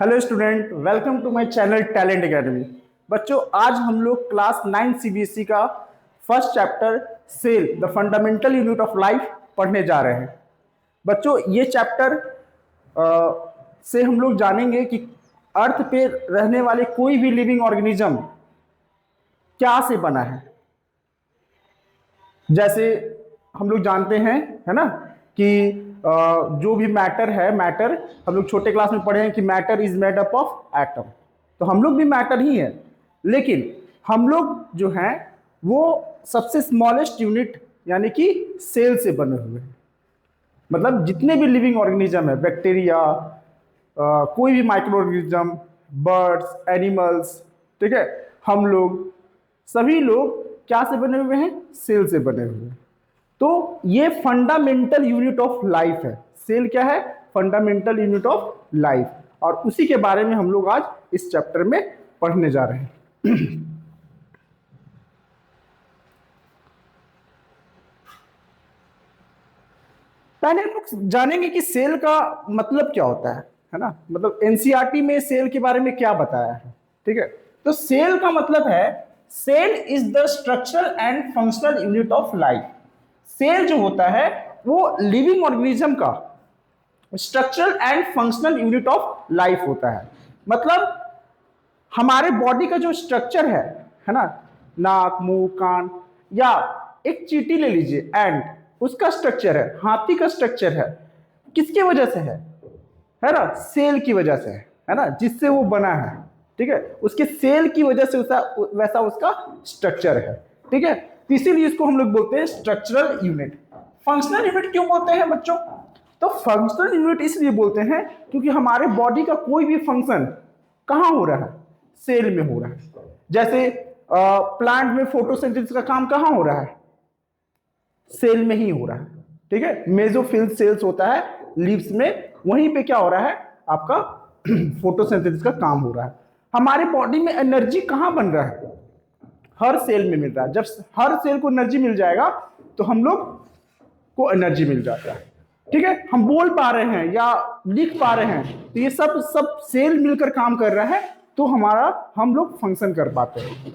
Hello student, welcome to my channel talent academy. बच्चों, आज हम लोग क्लास 9 सीबीएसई का first chapter cell the fundamental unit of life पढ़ने जा रहे हैं। बच्चों, ये चैप्टर से हम लोग जानेंगे कि अर्थ पे रहने वाले कोई भी लिविंग ऑर्गेनिज्म क्या से बना है। जैसे हम लोग जानते हैं, है ना, कि जो भी मैटर है, मैटर हम लोग छोटे क्लास में पढ़े हैं कि matter is made up of atom. तो हम लोग भी मैटर ही है, लेकिन हम लोग जो हैं वो सबसे स्मॉलेस्ट यूनिट यानी कि सेल से बने हुए हैं। मतलब जितने भी लिविंग ऑर्गेनिज्म है, बैक्टीरिया, कोई भी माइक्रो ऑर्गेनिज्म, बर्ड्स, एनिमल्स, ठीक है, हम लोग सभी लोग क्या से बने हुए हैं? सेल से बने हुए हैं। तो ये फंडामेंटल यूनिट ऑफ लाइफ है। सेल क्या है? फंडामेंटल यूनिट ऑफ लाइफ, और उसी के बारे में हम लोग आज इस चैप्टर में पढ़ने जा रहे हैं। पहले हम लोग जानेंगे कि सेल का मतलब क्या होता है ना। मतलब एनसीईआरटी में सेल के बारे में क्या बताया है, ठीक है। तो सेल का मतलब है, cell is the structural and functional unit of life. Cell जो होता है वो लिविंग ऑर्गेनिज्म का structural and functional unit of life होता है। मतलब हमारे बॉडी का जो स्ट्रक्चर है ना, नाक, मुंह, कान, या एक चींटी ले लीजिए, एंड उसका स्ट्रक्चर है, हाथी का स्ट्रक्चर है, किसकी वजह से है ना? सेल की वजह से है ना, जिससे वो बना है, ठीक है। उसके सेल की वजह से वैसा उसका स्ट्रक्चर है, ठीक है। तो इसीलिए इसको हम लोग बोलते हैं स्ट्रक्चरल यूनिट। फंक्शनल यूनिट क्यों बोलते हैं बच्चों? तो फंक्शनल यूनिट इसलिए बोलते हैं क्योंकि हमारे बॉडी का कोई भी फंक्शन कहाँ हो रहा है? सेल में हो रहा है। जैसे प्लांट में फोटोसिंथेसिस का काम कहाँ हो रहा है? सेल में ही हो रहा है, ठीक है। मेसोफिल सेल्स होता है लीव्स में, वहीं पे क्या हो रहा है? आपका फोटोसिंथेसिस का काम हो रहा है। हमारे बॉडी में एनर्जी कहाँ बन रहा है? हर सेल में मिल रहा है। जब हर सेल को एनर्जी मिल जाएगा तो हम लोग को एनर्जी मिल जाता है, ठीक है। हम बोल पा रहे हैं या लिख पा रहे हैं, तो ये सब सेल मिलकर काम कर रहा है, तो हम लोग फंक्शन कर पाते हैं।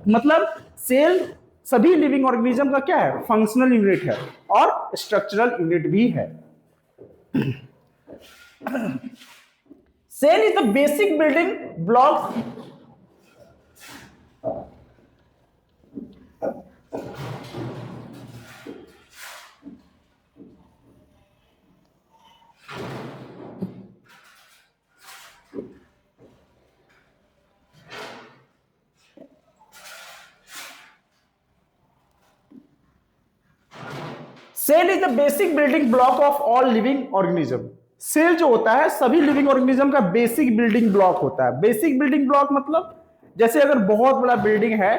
मतलब सेल सभी लिविंग ऑर्गेनिज्म का क्या है? फंक्शनल यूनिट है और स्ट्रक्चरल यूनिट भी है। Cell is the basic building block cell is the basic building block of all living organism. Cell जो होता है सभी लिविंग ऑर्गेनिज्म का बेसिक बिल्डिंग ब्लॉक होता है। बेसिक बिल्डिंग ब्लॉक मतलब जैसे अगर बहुत बड़ा बिल्डिंग है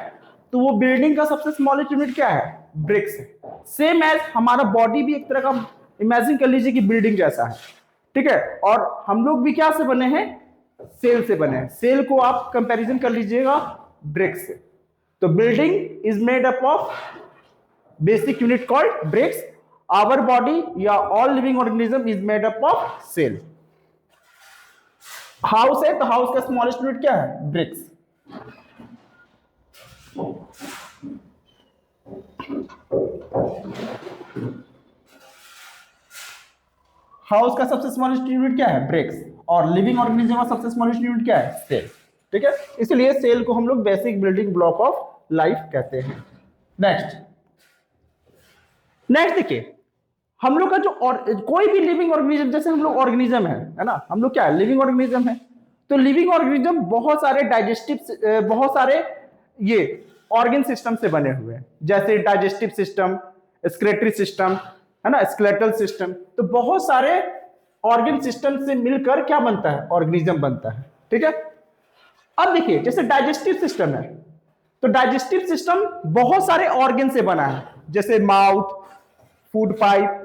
तो वो बिल्डिंग का सबसे स्मॉलेस्ट यूनिट क्या है? ब्रिक्स है। सेम एज हमारा बॉडी भी एक तरह का, इमेजिन कर लीजिए कि बिल्डिंग जैसा है, ठीक है। और हम लोग भी क्या से बने हैं? सेल से बने हैं। सेल को आप कंपैरिजन कर लीजिएगा ब्रिक्स से। तो building is made up of basic unit called bricks. Our body या all living organism is made up of cell. House है तो हाउस का स्मॉलेस्ट यूनिट क्या है? ब्रिक्स। हाउस का सबसे स्मॉलेस्ट यूनिट क्या है? ब्रिक्स। और लिविंग ऑर्गेनिज्म का सबसे स्मॉलेस्ट यूनिट क्या है? सेल, ठीक है। इसलिए सेल को हम लोग basic building block of life कहते हैं। नेक्स्ट देखिए, हम लोग का जो कोई भी लिविंग ऑर्गेनिज्म, जैसे हम लोग ऑर्गेनिज्म है ना, हम लोग क्या है? लिविंग ऑर्गेनिज्म है। तो लिविंग ऑर्गेनिज्म बहुत सारे बहुत सारे ये ऑर्गन सिस्टम से बने हुए हैं, जैसे डाइजेस्टिव सिस्टम, एक्सक्रीटरी सिस्टम, है ना, स्केलेटल सिस्टम। तो बहुत सारे ऑर्गन सिस्टम से मिलकर क्या बनता है? ऑर्गेनिज्म बनता है, ठीक है। अब देखिए, जैसे डाइजेस्टिव सिस्टम है, तो डाइजेस्टिव सिस्टम बहुत सारे ऑर्गन से बना है, जैसे माउथ, फूड पाइप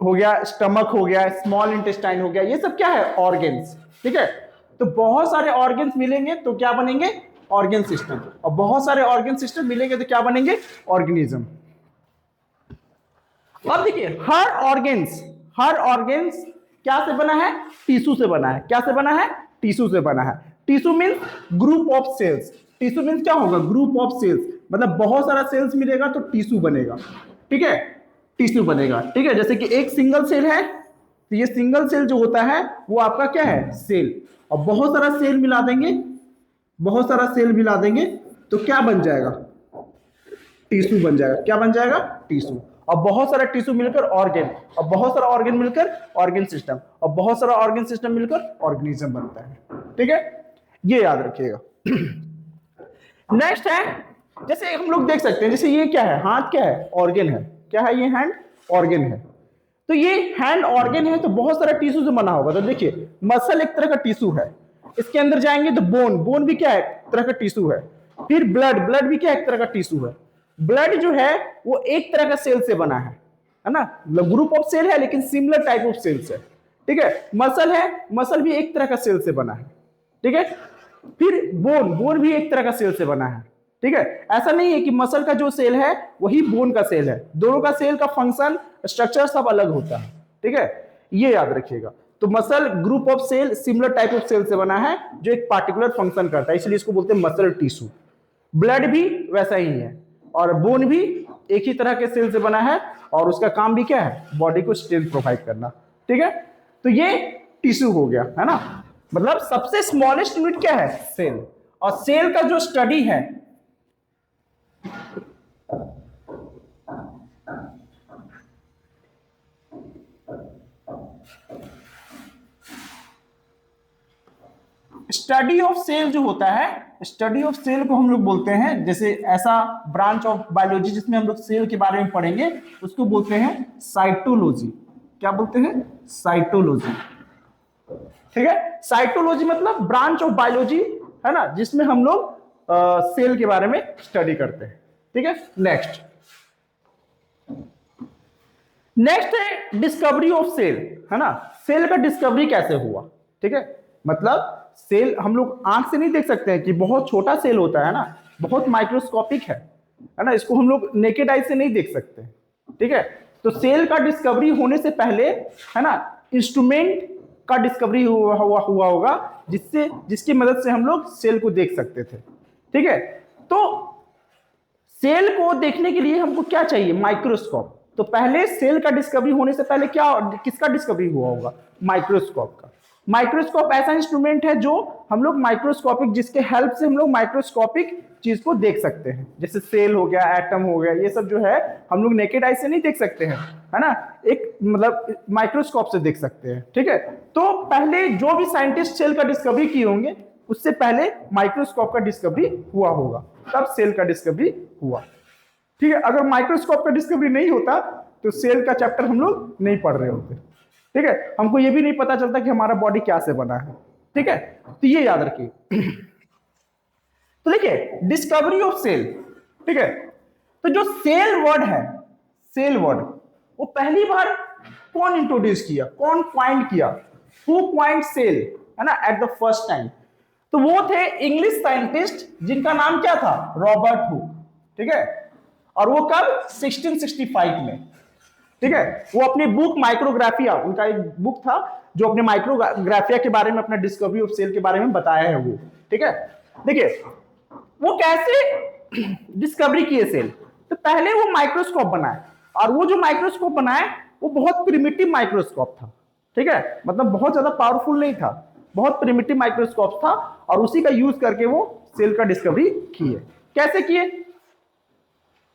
हो गया, स्टमक हो गया, स्मॉल इंटेस्टाइन हो गया, ये सब क्या है? ऑर्गन्स, ठीक है। तो बहुत सारे ऑर्गन्स मिलेंगे तो क्या बनेंगे? Organ system. और बहुत सारे ऑर्गन सिस्टम मिलेंगे तो क्या बनेंगे? ऑर्गेनिज्म। अब देखिए, हर ऑर्गन्स क्या से बना है? टिश्यू से बना है। क्या से बना है? टिश्यू से बना है। Tissue means group of cells. Tissue means क्या होगा? ग्रुप ऑफ सेल्स, मतलब बहुत सारा सेल्स मिलेगा तो टिश्यू बनेगा। ठीक है, टिश्यू बनेगा। ठीक है, जैसे कि एक सिंगल सेल है तो ये सिंगल सेल जो होता है वो आपका क्या है? सेल। और बहुत सारा सेल मिला देंगे, बहुत सारा सेल मिला देंगे तो क्या बन जाएगा? टिश्यू बन जाएगा। क्या बन जाएगा? टिश्यू। और बहुत सारा टिश्यू मिलकर ऑर्गेन, और बहुत सारा ऑर्गेन मिलकर ऑर्गेन सिस्टम, और बहुत सारा ऑर्गेन सिस्टम मिलकर ऑर्गेनिज्म बनता है। ठीक है, ये याद रखिएगा। नेक्स्ट है, जैसे हम लोग देख सकते हैं, जैसे ये क्या है? हाथ क्या है? ऑर्गेन है। क्या है ये? हैंड ऑर्गेन है। तो ये हैंड ऑर्गेन है तो बहुत सारा टिश्यू से बना होगा। तो देखिए मसल एक तरह का टिश्यू है, इसके अंदर जाएंगे तो बोन, बोन भी क्या है? एक तरह का टिश्यू है। फिर ब्लड, ब्लड भी क्या है? एक तरह का टिश्यू है। ब्लड जो है वो एक तरह का सेल से बना है ना? ग्रुप ऑफ सेल है लेकिन सिमिलर टाइप ऑफ सेल्स है। ठीक है, मसल है, मसल भी एक तरह का सेल से बना है। ठीक है, फिर बोन, बोन भी एक तरह का सेल से बना है। ठीक है, ऐसा नहीं है कि मसल का जो सेल है वही बोन का सेल है, दोनों का सेल का फंक्शन स्ट्रक्चर सब अलग होता है। ठीक है, ये याद रखिएगा। तो muscle group of cell similar type of cell से बना है जो एक पार्टिकुलर फंक्शन करता है, इसलिए इसको बोलते हैं मसल टिश्यू। ब्लड भी वैसा ही है, और बोन भी एक ही तरह के सेल से बना है, और उसका काम भी क्या है? बॉडी को स्ट्रेंथ प्रोवाइड करना। ठीक है, तो ये टिश्यू हो गया, है ना? मतलब सबसे स्मॉलेस्ट यूनिट क्या है? सेल। और सेल का जो स्टडी है, स्टडी ऑफ सेल जो होता है, स्टडी ऑफ सेल को हम लोग बोलते हैं, जैसे ऐसा ब्रांच ऑफ बायोलॉजी जिसमें हम लोग सेल के बारे में पढ़ेंगे उसको बोलते हैं साइटोलॉजी। क्या बोलते हैं? साइटोलॉजी। ठीक है, साइटोलॉजी मतलब ब्रांच ऑफ बायोलॉजी, है ना, जिसमें हम लोग सेल के बारे में स्टडी करते हैं। ठीक है, नेक्स्ट नेक्स्ट है डिस्कवरी ऑफ सेल, है ना? सेल का डिस्कवरी कैसे हुआ? ठीक है, मतलब सेल हम लोग आंख से नहीं देख सकते हैं कि बहुत छोटा सेल होता है ना, बहुत माइक्रोस्कोपिक है ना, इसको हम लोग नेकेड आई से नहीं देख सकते। ठीक है, तो सेल का डिस्कवरी होने से पहले, है ना, इंस्ट्रूमेंट का डिस्कवरी हुआ होगा जिसकी मदद से हम लोग सेल को देख सकते थे। ठीक है, तो सेल को देखने के लिए हमको क्या चाहिए? माइक्रोस्कोप। तो पहले सेल का डिस्कवरी होने से पहले क्या, किसका डिस्कवरी हुआ होगा? माइक्रोस्कोप का। माइक्रोस्कोप ऐसा इंस्ट्रूमेंट है जो हम लोग माइक्रोस्कोपिक, जिसके हेल्प से हम लोग माइक्रोस्कोपिक चीज को देख सकते हैं, जैसे सेल हो गया, एटम हो गया, ये सब जो है हम लोग नेकेड आई से नहीं देख सकते हैं, है ना, एक मतलब माइक्रोस्कोप से देख सकते हैं। ठीक है, तो पहले जो भी साइंटिस्ट सेल का डिस्कवरी किए होंगे उससे पहले माइक्रोस्कोप का डिस्कवरी हुआ होगा, तब सेल का डिस्कवरी हुआ। ठीक है, अगर माइक्रोस्कोप का डिस्कवरी नहीं होता तो सेल का चैप्टर हम लोग नहीं पढ़ रहे होते। ठीक है, हमको ये भी नहीं पता चलता कि हमारा बॉडी क्या से बना है। ठीक है, तो ये याद रखिए। तो देखिए डिस्कवरी ऑफ सेल। ठीक है, तो जो सेल वर्ड है, सेल वर्ड वो पहली बार कौन इंट्रोड्यूस किया, कौन पॉइंट किया? हु पॉइंट सेल, है ना, एट द फर्स्ट टाइम? तो वो थे इंग्लिश साइंटिस्ट जिनका नाम क्या था? Robert Hooke. ठीक है, और वो कब? 1665 में। ठीक है, वो अपनी बुक माइक्रोग्राफिया, उनका एक बुक था जो अपने माइक्रोग्राफिया के बारे में, अपना डिस्कवरी ऑफ सेल के बारे में बताया है वो। ठीक है, देखिए वो कैसे डिस्कवरी किए सेल? तो पहले वो माइक्रोस्कोप बनाए, और वो जो माइक्रोस्कोप बनाए वो बहुत प्रिमिटिव माइक्रोस्कोप था। ठीक है, मतलब बहुत ज्यादा पावरफुल नहीं था, बहुत प्रिमिटिव माइक्रोस्कोप था, और उसी का यूज करके वो सेल का डिस्कवरी किए। कैसे किए?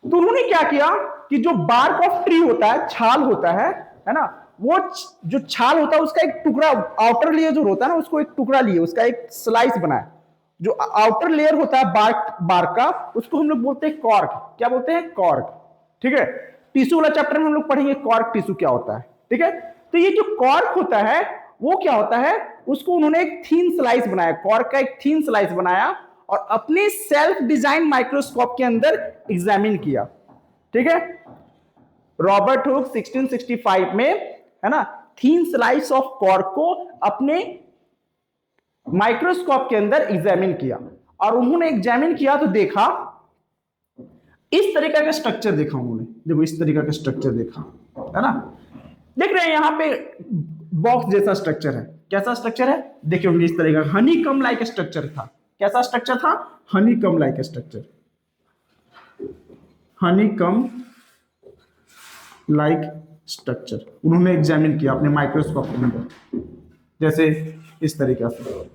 तो उन्होंने क्या किया कि जो बार्क ऑफ ट्री होता है, छाल होता है ना, वो जो छाल होता है उसका एक टुकड़ा, आउटर लेयर जो होता है ना, उसको एक टुकड़ा लिए, उसका एक स्लाइस बनाया। जो आउटर लेयर होता है बार्क का, उसको हम लोग बोलते हैं कॉर्क। क्या बोलते हैं? कॉर्क। ठीक है, टिश्यू वाला चैप्टर में हम लोग पढ़ेंगे कॉर्क टिश्यू क्या होता है। ठीक है, तो ये जो कॉर्क होता है वो क्या होता है, उसको उन्होंने एक थीन स्लाइस बनाया, कॉर्क का एक थीन स्लाइस बनाया, और अपने सेल्फ डिजाइन माइक्रोस्कोप के अंदर एग्जामिन किया। ठीक है, रॉबर्ट हुक 1665 में, है ना, थीन स्लाइस ऑफ कॉर्क को अपने माइक्रोस्कोप के अंदर एग्जामिन किया, और उन्होंने एग्जामिन किया तो देखा इस तरीका का स्ट्रक्चर देखा उन्होंने। देखो इस तरीका का स्ट्रक्चर देखा, है ना, देख रहे हैं यहाँ पे बॉक्स जैसा स्ट्रक्चर है। कैसा स्ट्रक्चर है देखिए होंगे इस तरह का, हनी कम लाइक स्ट्रक्चर था। कैसा स्ट्रक्चर था? हनी कम लाइक स्ट्रक्चर, हनी कम लाइक स्ट्रक्चर उन्होंने एग्जामिन किया अपने माइक्रोस्कोप के अंदर, जैसे इस तरीके से।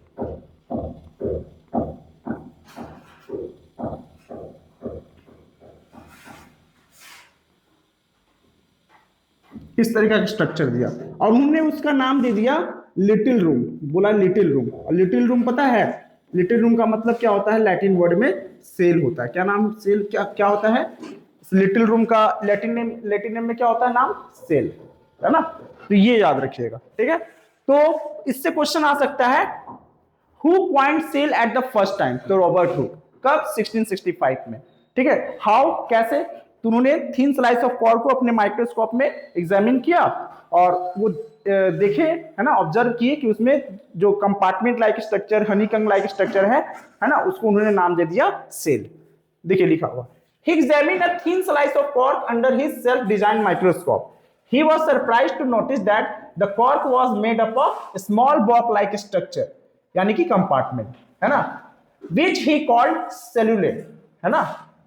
इस तरीके का स्ट्रक्चर दिया और उन्होंने उसका नाम दे दिया लिटिल रूम। बोला लिटिल रूम। और लिटिल रूम पता है लिटिल रूम का मतलब क्या होता है? लैटिन वर्ड में सेल होता है। क्या नाम? सेल। क्या क्या होता है लिटिल रूम का? लैटिन नेम में क्या होता है नाम? सेल, है ना? तो ये याद रखिएगा, ठीक है। तो इससे क्वेश्चन आ सकता है who point cell at the first time? तो रॉबर्ट हुक। कब? 1665 में, ठीक है। हाउ? कैसे? तो उन्होंने थिन स्लाइस ऑफ कॉर्क को अपने माइक्रोस्कोप में एग्जामिन किया और वो देखे, है ना, ऑब्जर्व किए कि उसमें जो compartment like structure, honeycomb like structure है ना, उसको उन्होंने नाम दे दिया सेल। देखिए लिखा हुआ, he examined a thin slice of cork under his self-designed microscope. He was surprised to notice that the cork was made up of a small box-like structure, यानी कि कंपार्टमेंट, है ना, which he called cellulae, है ना,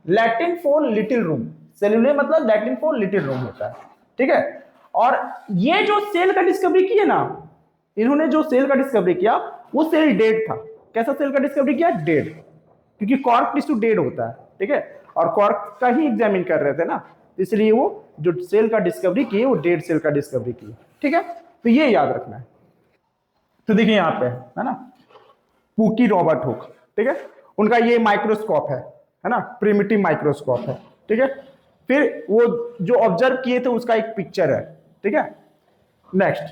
Latin for little room. सेलुले मतलब Latin for little room होता है, ठीक है। और ये जो सेल का डिस्कवरी किया ना, इन्होंने जो सेल का डिस्कवरी किया वो सेल डेड था। कैसा सेल का डिस्कवरी किया? डेड, क्योंकि कॉर्क टिश्यू डेड होता है, ठीक है, और कॉर्क का ही एग्जामिन कर रहे थे ना, इसलिए वो जो सेल का डिस्कवरी किए वो डेड सेल का डिस्कवरी किए, ठीक है। तो ये याद रखना है। तो देखिए यहाँ पे है ना पुकी रॉबर्ट हुक, ठीक है, उनका ये माइक्रोस्कोप है ना, प्रिमिटिव माइक्रोस्कोप है, ठीक है। फिर वो जो ऑब्जर्व किए थे उसका एक पिक्चर है, ठीक है। नेक्स्ट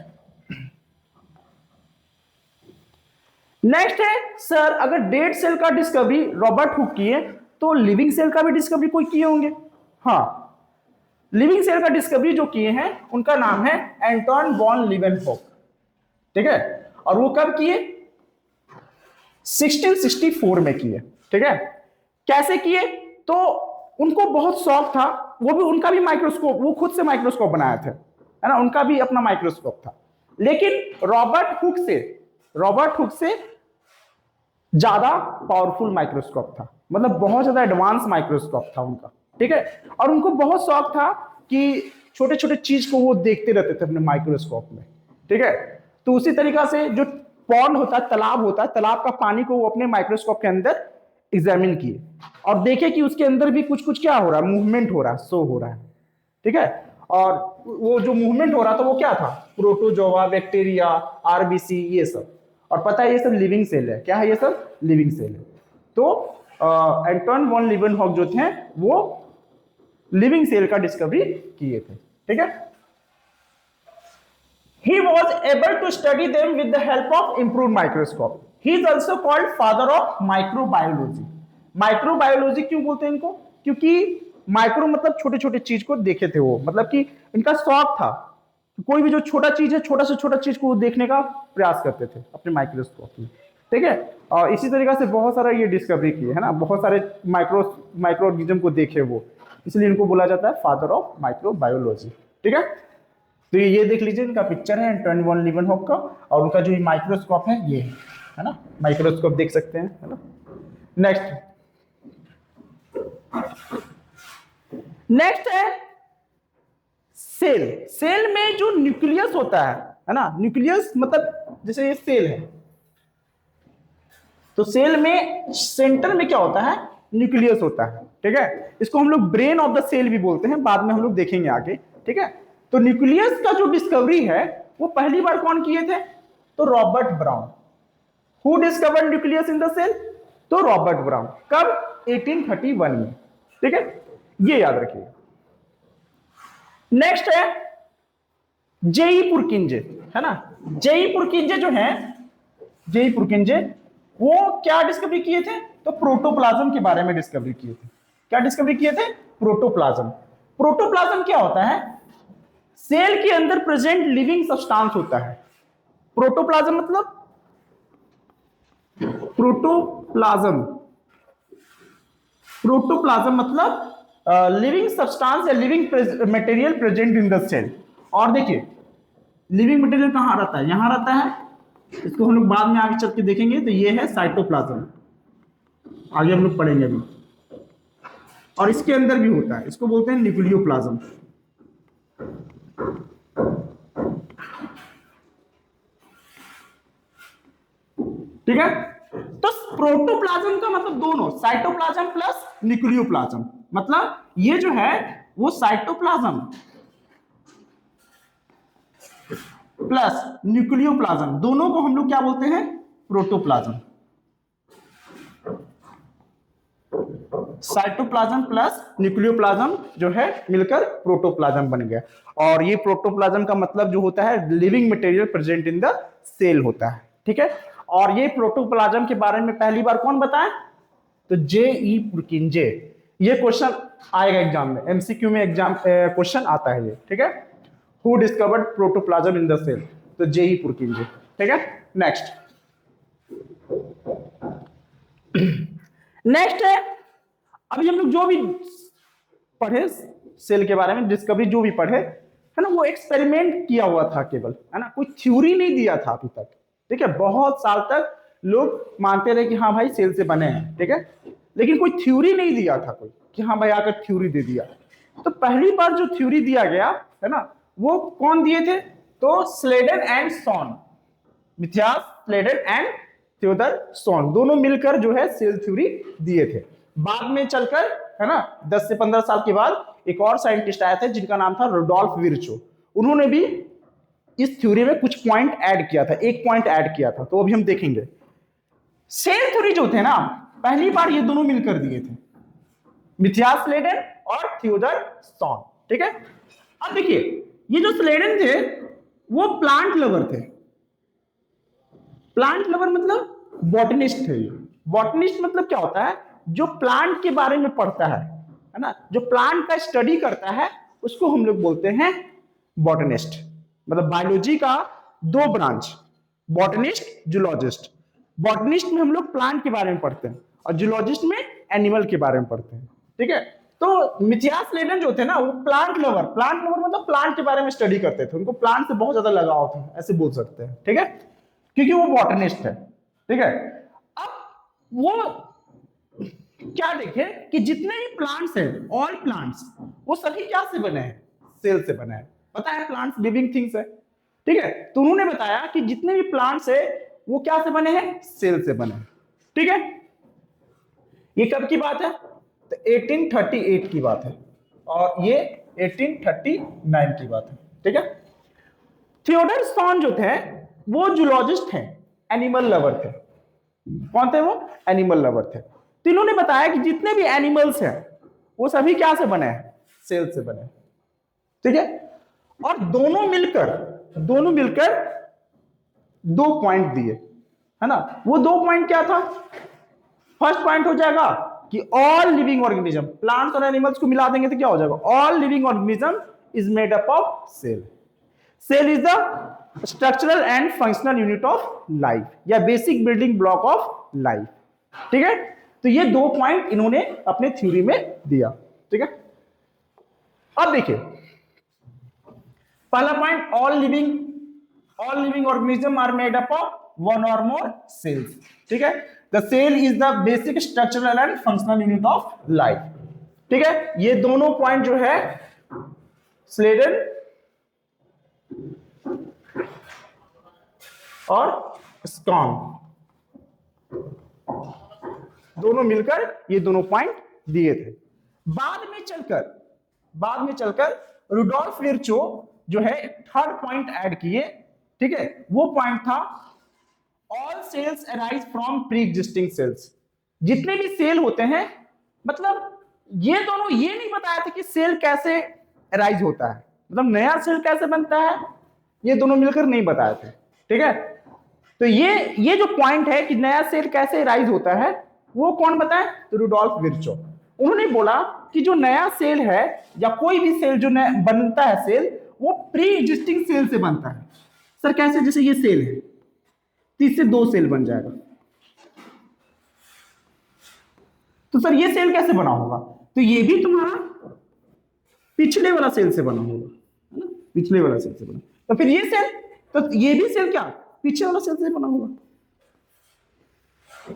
है सर, अगर डेड सेल का डिस्कवरी रॉबर्ट हुक किए तो लिविंग सेल का भी डिस्कवरी कोई किए होंगे। हाँ, लिविंग सेल का डिस्कवरी जो किए हैं उनका नाम है एंटोन वॉन लीवेनहोक, ठीक है। और वो कब किए? 1664 में किए, ठीक है। कैसे किए? तो उनको बहुत शौक था, वो भी, उनका भी माइक्रोस्कोप, वो खुद से माइक्रोस्कोप बनाए थे, है ना, उनका भी अपना माइक्रोस्कोप था। लेकिन रॉबर्ट हुक से ज्यादा पावरफुल माइक्रोस्कोप था, मतलब बहुत ज्यादा एडवांस माइक्रोस्कोप था उनका, ठीक है। और उनको बहुत शौक था कि छोटे छोटे चीज को वो देखते रहते थे अपने माइक्रोस्कोप में, ठीक है। तो उसी तरीका से जो पॉन्ड होता है, तालाब होता है, तालाब का पानी को वो अपने माइक्रोस्कोप के अंदर एग्जामिन किए और देखे कि उसके अंदर भी कुछ कुछ क्या हो रहा है, मूवमेंट हो रहा है, शो हो रहा है, ठीक है। और वो जो मूवमेंट हो रहा था वो क्या था? प्रोटोजोआ, बैक्टीरिया, आरबीसी, ये सब। और पता है ये सब लिविंग सेल है। क्या है? ये सब लिविंग सेल है। तो एंटोन वॉन लीवेनहॉक जो थे वो लिविंग सेल का डिस्कवरी किए थे, ठीक है। He was able to study them with the help of improved microscope. He is also called father of microbiology. Microbiology क्यों बोलते हैं इनको? क्योंकि माइक्रो मतलब छोटे छोटे चीज को देखे थे वो, मतलब कि इनका शौक था, कोई भी जो छोटा चीज है, छोटा से छोटा चीज को देखने का प्रयास करते थे अपने माइक्रोस्कोप में, ठीक है। और इसी तरीके से बहुत सारा ये डिस्कवरी किए, है ना, बहुत सारे माइक्रो ऑर्गेनिज्म को देखे वो, इसलिए इनको बोला जाता है फादर ऑफ माइक्रोबायोलॉजी, ठीक है। तो ये देख लीजिए, इनका पिक्चर है एंटोन वॉन लीवेनहॉक का, और उनका जो माइक्रोस्कोप है ये है ना, माइक्रोस्कोप देख सकते हैं, है ना। नेक्स्ट है सेल। सेल में जो न्यूक्लियस होता है ना, न्यूक्लियस मतलब जैसे ये सेल है, तो सेल में सेंटर में क्या होता है? न्यूक्लियस होता है, ठीक है। इसको हम लोग ब्रेन ऑफ द सेल भी बोलते हैं, बाद में हम लोग देखेंगे आगे, ठीक है। तो न्यूक्लियस का जो डिस्कवरी है वो पहली बार कौन किए थे? तो Robert Brown. Who discovered nucleus in the cell? तो रॉबर्ट ब्राउन। कब? 1831 में, ठीक है, ये याद रखिएगा। नेक्स्ट है जेई पुरकिंजे, है ना। जेई पुरकिंजे जो है, जेई पुरकिंजे वो क्या डिस्कवरी किए थे? तो प्रोटोप्लाज्म के बारे में डिस्कवरी किए थे। क्या डिस्कवरी किए थे? प्रोटोप्लाज्म। प्रोटोप्लाज्म क्या होता है? सेल के अंदर प्रेजेंट लिविंग सब्सटेंस होता है। प्रोटोप्लाज्म मतलब प्रोटोप्लाज्म मतलब लिविंग सब्सटेंस या living material present in the cell. और देखिए लिविंग मटेरियल कहाँ रहता है, यहाँ रहता है। इसको हम लोग बाद में आगे चल के देखेंगे। तो ये है साइटोप्लाज्म, आगे हम लोग पढ़ेंगे अभी। और इसके अंदर भी होता है, इसको बोलते हैं न्यूक्लियोप्लाज्म। ठीक है। तो प्रोटोप्लाज्म का मतलब दोनों, साइटोप्लाज्म प्लस न्यूक्लियोप्लाज्म, मतलब ये जो है वो साइटोप्लाज्म प्लस न्यूक्लियोप्लाज्म, दोनों को हम लोग क्या बोलते हैं, प्रोटोप्लाज्म। साइटोप्लाज्म प्लस न्यूक्लियोप्लाज्म जो है मिलकर प्रोटोप्लाज्म बन गया। और ये प्रोटोप्लाज्म का मतलब जो होता है living material present in the cell होता है। ठीक है। और ये प्रोटोप्लाज्म के बारे में पहली बार कौन बताया, तो जे.ई. पुरकिंजे। ये क्वेश्चन आएगा एग्जाम में, एमसीक्यू में एग्जाम क्वेश्चन आता है ये। ठीक है। Who discovered protoplasm in the cell, तो जे.ई. पुरकिंजे। ठीक है। नेक्स्ट नेक्स्ट है, अभी हम लोग जो भी पढ़े सेल के बारे में, डिस्कवरी जो भी पढ़े है ना, वो एक्सपेरिमेंट किया हुआ था केवल, है ना, कोई थ्योरी नहीं दिया था अभी तक। ठीक है। बहुत साल तक लोग मानते रहे कि हाँ भाई सेल से बने हैं। ठीक है। लेकिन कोई थ्योरी नहीं दिया था कोई कि हाँ भाई आकर थ्योरी दे दिया। तो पहली बार जो थ्योरी दिया गया है ना, वो कौन दिए थे, तो Schleiden and Schwann, Matthias Schleiden and Theodor Schwann, दोनों मिलकर जो है सेल थ्योरी दिए थे। बाद में चलकर है ना 10 से 15 साल के बाद एक और साइंटिस्ट आए थे जिनका नाम था रुडोल्फ विर्चो। उन्होंने भी इस थ्योरी में कुछ पॉइंट ऐड किया था, एक पॉइंट ऐड किया था, तो अभी हम देखेंगे। सेल थ्योरी जो थे ना, पहली बार ये दोनों मिलकर दिए थे, मिथियास स्लेडन और थियोडर सॉन। ठीक है। अब देखिए, ये जो स्लेडन थे वो प्लांट लवर थे। प्लांट लवर मतलब बॉटनिस्ट थे। बॉटनिस्ट मतलब क्या होता है, जो प्लांट के बारे में पढ़ता है ना, जो प्लांट का स्टडी करता है, उसको हम लोग बोलते हैं बॉटनिस्ट। मतलब बायोलॉजी का दो ब्रांच, बॉटनिस्ट, जूलॉजिस्ट। बॉटनिस्ट में हम लोग प्लांट के बारे में पढ़ते हैं और जूलॉजिस्ट में एनिमल के बारे में पढ़ते हैं। ठीक है। तो मिथियास स्लेडन जो थे ना, वो प्लांट लवर मतलब प्लांट के बारे में स्टडी करते थे, उनको प्लांट से बहुत ज्यादा लगाव था, ऐसे बोल सकते हैं। ठीक है। क्योंकि वो बॉटनिस्ट है। ठीक है। अब वो क्या देखे कि जितने भी प्लांट्स हैं, ऑल प्लांट्स, वो सभी क्या से बने हैं, सेल से बने हैं। पता है प्लांट्स लिविंग थिंग्स है। ठीक है। तो उन्होंने बताया कि जितने भी प्लांट्स है वो क्या से बने हैं, सेल से बने हैं। ठीक है। ये कब की बात है, तो 1838 की बात है और ये 1839 की बात है। ठीक है। थियोडर सॉन जो थे वो जूलॉजिस्ट हैं, एनिमल लवर थे। कौन थे वो, एनिमल लवर थे। तो इन्होंने बताया कि जितने भी एनिमल्स हैं वो सभी क्या से बने हैं, सेल से बने हैं। ठीक है। और दोनों मिलकर दो पॉइंट दिए, है ना। वो दो पॉइंट क्या था, फर्स्ट पॉइंट हो जाएगा कि ऑल लिविंग ऑर्गेनिज्म, प्लांट्स और एनिमल्स को मिला देंगे तो क्या हो जाएगा, all living organism is made up of cell. Cell is the structural and functional unit of life या basic building block of life. ठीक है। तो ये दो पॉइंट इन्होंने अपने थ्योरी में दिया। ठीक है। अब देखिए, पहला point, all living organism are made up of one or more cells. ठीक है। The cell is the basic structural and functional unit of life. ठीक है। ये दोनों पॉइंट जो है स्लेडन और स्कॉन दोनों मिलकर ये दोनों पॉइंट दिए थे। बाद में चलकर रुडोल्फ विर्चो जो है थर्ड पॉइंट ऐड किए। ठीक है। वो पॉइंट था all cells arise from pre existing cells. जितने भी सेल होते हैं, मतलब ये दोनों ये नहीं बताया था कि सेल कैसे अराइज होता है, मतलब नया सेल कैसे बनता है, ये दोनों मिलकर नहीं बताए थे। ठीक है। तो ये जो पॉइंट है कि नया सेल कैसे राइज होता है, वो कौन बताए, तो रुडोल्फ विर्चो। उन्होंने बोला कि जो नया सेल है या कोई भी सेल जो बनता है सेल, वो प्री एग्जिस्टिंग सेल से बनता है। सर कैसे, जैसे ये सेल है तो इससे दो सेल बन जाएगा, तो सर ये सेल कैसे बना होगा, तो ये भी तुम्हारा पिछले वाला सेल से बना होगा, है ना, पिछले वाला सेल से बना। तो फिर ये सेल, तो ये भी सेल क्या पीछे वाला सेल से बना होगा।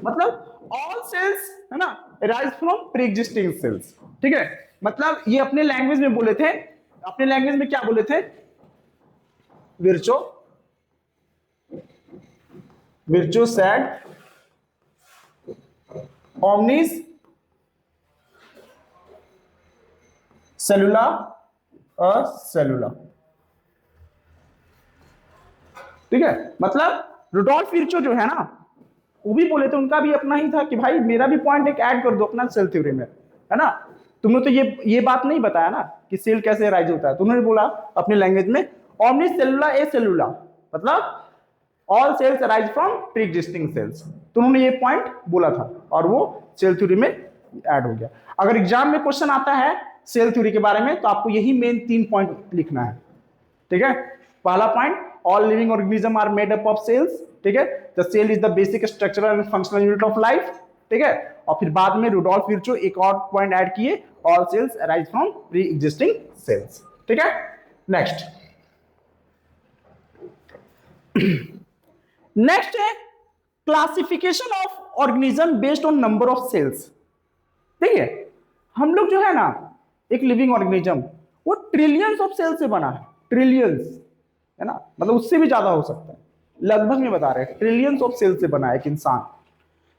मतलब ऑल सेल्स है ना rise from pre existing cells, ठीक है। मतलब ये अपने लैंग्वेज में बोले थे, अपने लैंग्वेज में क्या बोले थे, Virchow Virchow sad omnis cellula a cellula, ठीक है। मतलब रुडोल्फ विर्चो जो है ना, वो भी बोले थे, उनका भी अपना ही था कि भाई मेरा भी पॉइंट एक ऐड कर दो अपना सेल थ्योरी में, है ना। तुमने तो ये बात नहीं बताया ना कि सेल कैसे राइज होता है, तुमने बोला अपनी लैंग्वेज में omnis cellula a cellula, मतलब all cells arise from pre existing cells, तो उन्होंने ये पॉइंट बोला था और वो सेल थ्योरी में ऐड हो गया। अगर एग्जाम में क्वेश्चन आता है सेल थ्योरी के बारे में तो आपको यही मेन 3 पॉइंट लिखना है, ठीक है। पहला point, all living organism are made up of cells, ठीक है। The cell is the basic structural and functional unit of life, ठीक है। और फिर बाद में रुडोल्फ विर्चो एक और पॉइंट ऐड किए, all cells arise from pre existing cells, ठीक है। नेक्स्ट नेक्स्ट है classification of organism based on number of cells. देखिए हम लोग जो है ना, एक लिविंग ऑर्गेनिज्म वो ट्रिलियंस ऑफ सेल से बना है, ट्रिलियंस, है ना, मतलब उससे भी ज्यादा हो सकता है, लगभग में बता रहे हैं ट्रिलियंस ऑफ सेल से बना है एक इंसान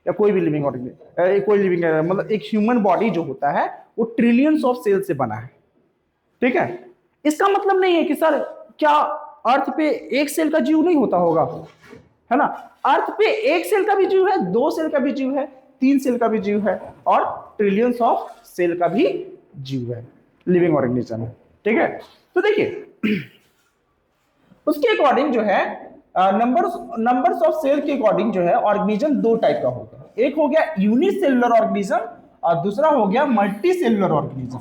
या कोई भी लिविंग ऑर्गेनिज्म, कोई लिविंग मतलब एक ह्यूमन बॉडी जो होता है वो ट्रिलियंस ऑफ सेल से बना है, ठीक है। इसका मतलब नहीं है कि सर क्या अर्थ पे एक सेल का जीव नहीं होता होगा, है ना। अर्थ पे एक सेल का भी जीव है, 2 सेल का भी जीव है, 3 सेल का भी जीव है और ट्रिलियंस ऑफ सेल का भी जीव है, लिविंग ऑर्गेनिज्म है, ठीक है। तो देखिए उसके अकॉर्डिंग जो है नंबर्स ऑफ सेल के अकॉर्डिंग जो है ऑर्गेनिज्म 2 टाइप का होगा, एक हो गया यूनिसेलुलर ऑर्गेनिज्म और दूसरा हो गया मल्टी सेलुलर ऑर्गेनिज्म,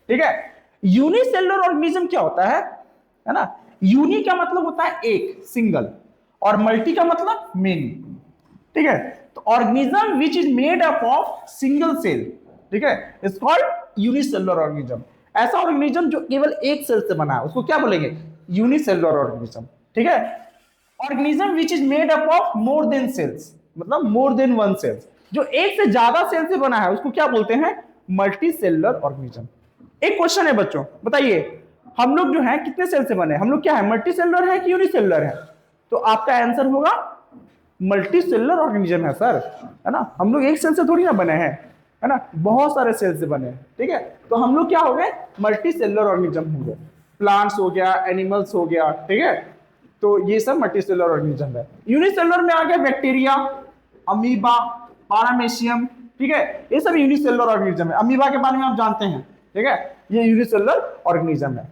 ठीक है। यूनिसेलुलर ऑर्गेनिज्म क्या होता है ना, यूनि का मतलब होता है एक, सिंगल, और मल्टी का मतलब मेनी, ठीक है। तो organism which is made up of single cell, ठीक है, इज कॉल्ड यूनिसेलुलर ऑर्गेनिज्म। ऐसा ऑर्गेनिज्म जो केवल एक सेल से बना है उसको क्या बोलेंगे, यूनिसेलुलर ऑर्गेनिज्म, ठीक है। Organism which is made up of more than cells, मतलब मोर देन वन सेल्स, जो एक से ज्यादा सेल से बना है उसको क्या बोलते हैं, मल्टी सेलुलर ऑर्गेनिज्म। एक क्वेश्चन है बच्चों, बताइए हम लोग जो है कितने सेल से बने, हम लोग क्या है, मल्टी सेलुलर है कि यूनिसेलुलर है, तो आपका आंसर होगा मल्टी सेलुलर ऑर्गेनिज्म है सर, है ना। हम लोग एक सेल से थोड़ी ना बने हैं, है ना, बहुत सारे सेल से बने हैं, ठीक है। तो हम लोग क्या हो गए, मल्टी सेलुलर ऑर्गेनिज्म हो गए, प्लांट्स हो गया, एनिमल्स हो गया, ठीक है। तो ये सब मल्टी सेलुलर ऑर्गेनिज्म है। यूनिसेलुलर में आ गया बैक्टीरिया, अमीबा, पारामेशियम, ठीक है, ये सब यूनिसेलुलर ऑर्गेनिज्म है। अमीबा के बारे में आप जानते हैं, ठीक है, ये यूनिसेलुलर ऑर्गेनिज्म है।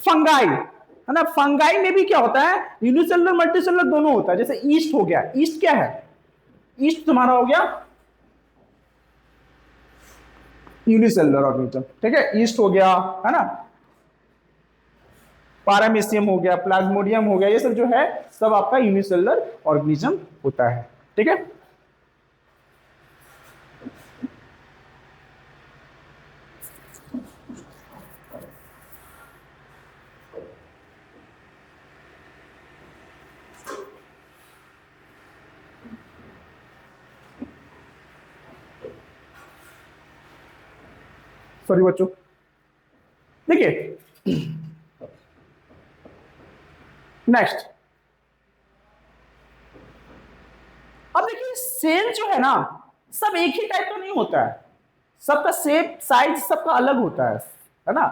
फंगाई, है ना, फंगाई में भी क्या होता है, यूनिसेलुलर मल्टीसेलुलर दोनों होता है। जैसे ईस्ट हो गया, ईस्ट क्या है, ईस्ट तुम्हारा हो गया यूनिसेलुलर ऑर्गेनिज्म, ठीक है, ईस्ट हो गया, है ना, पारामेशियम हो गया, प्लाज्मोडियम हो गया, ये सब जो है सब आपका यूनिसेलुलर ऑर्गेनिज्म होता है, ठीक है। सॉरी बच्चों, देखिए नेक्स्ट, अब देखिए सेल जो है ना सब एक ही टाइप का नहीं होता है, सबका शेप साइज सबका अलग होता है ना।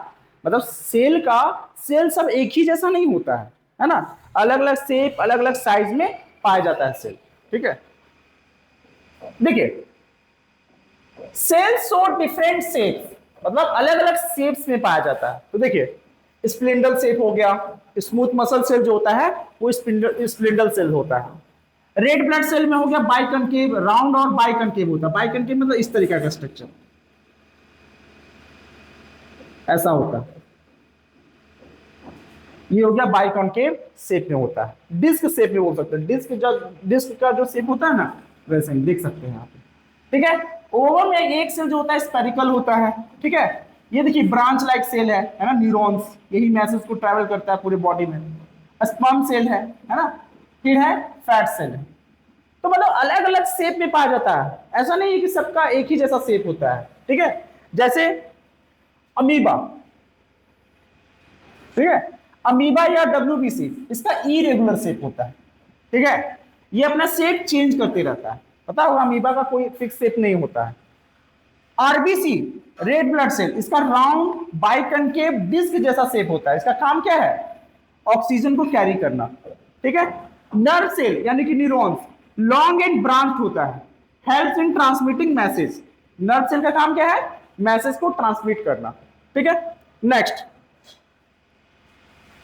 मतलब सेल सब एक ही जैसा नहीं होता है ना, अलग अलग शेप अलग अलग साइज में पाया जाता है सेल, ठीक है। देखिए सेल शो डिफरेंट शेप्स, मतलब अलग अलग शेप्स में पाया जाता है। तो देखिए स्प्लिंडल शेप हो गया, स्मूथ मसल सेल जो होता है वो स्प्लिंडल सेल होता है। रेड ब्लड सेल में हो गया बाइकनकेव, राउंड और बाइकनकेव होता है। बाइकनकेव मतलब इस तरीके का स्ट्रक्चर ऐसा होता है, ये हो गया बाइकनकेव शेप में होता है। डिस्क शेप में बोल सकते हैं, डिस्क का जो शेप होता है ना वैसे ही देख सकते हैं आप, ठीक है। ओवल में एक सेल जो होता है स्फेरिकल होता है, ठीक है। ये देखिए ब्रांच लाइक सेल है ना, न्यूरॉन्स, यही मैसेज को ट्रैवल करता है पूरे बॉडी में। स्पर्म सेल है ना, फिर है फैट सेल है। तो मतलब अलग अलग शेप में पाया जाता है, ऐसा नहीं है कि सबका एक ही जैसा शेप होता है, ठीक है। जैसे अमीबा, ठीक है, अमीबा या डब्ल्यूबीसी, इसका इरेगुलर शेप होता है, ठीक है। ये अपना शेप चेंज करते रहता है, पता होगा अमीबा का कोई फिक्स शेप नहीं होता है। आरबीसी, रेड ब्लड सेल, इसका राउंड बाइकनकेव डिस्क जैसा शेप होता है। इसका काम क्या है? ऑक्सीजन को कैरी करना, ठीक है। नर्व सेल यानी कि न्यूरॉन्स, लॉन्ग एंड ब्रांच होता है, helps in transmitting message. Nerve cell का काम क्या है? मैसेज को ट्रांसमिट करना, ठीक है। Next,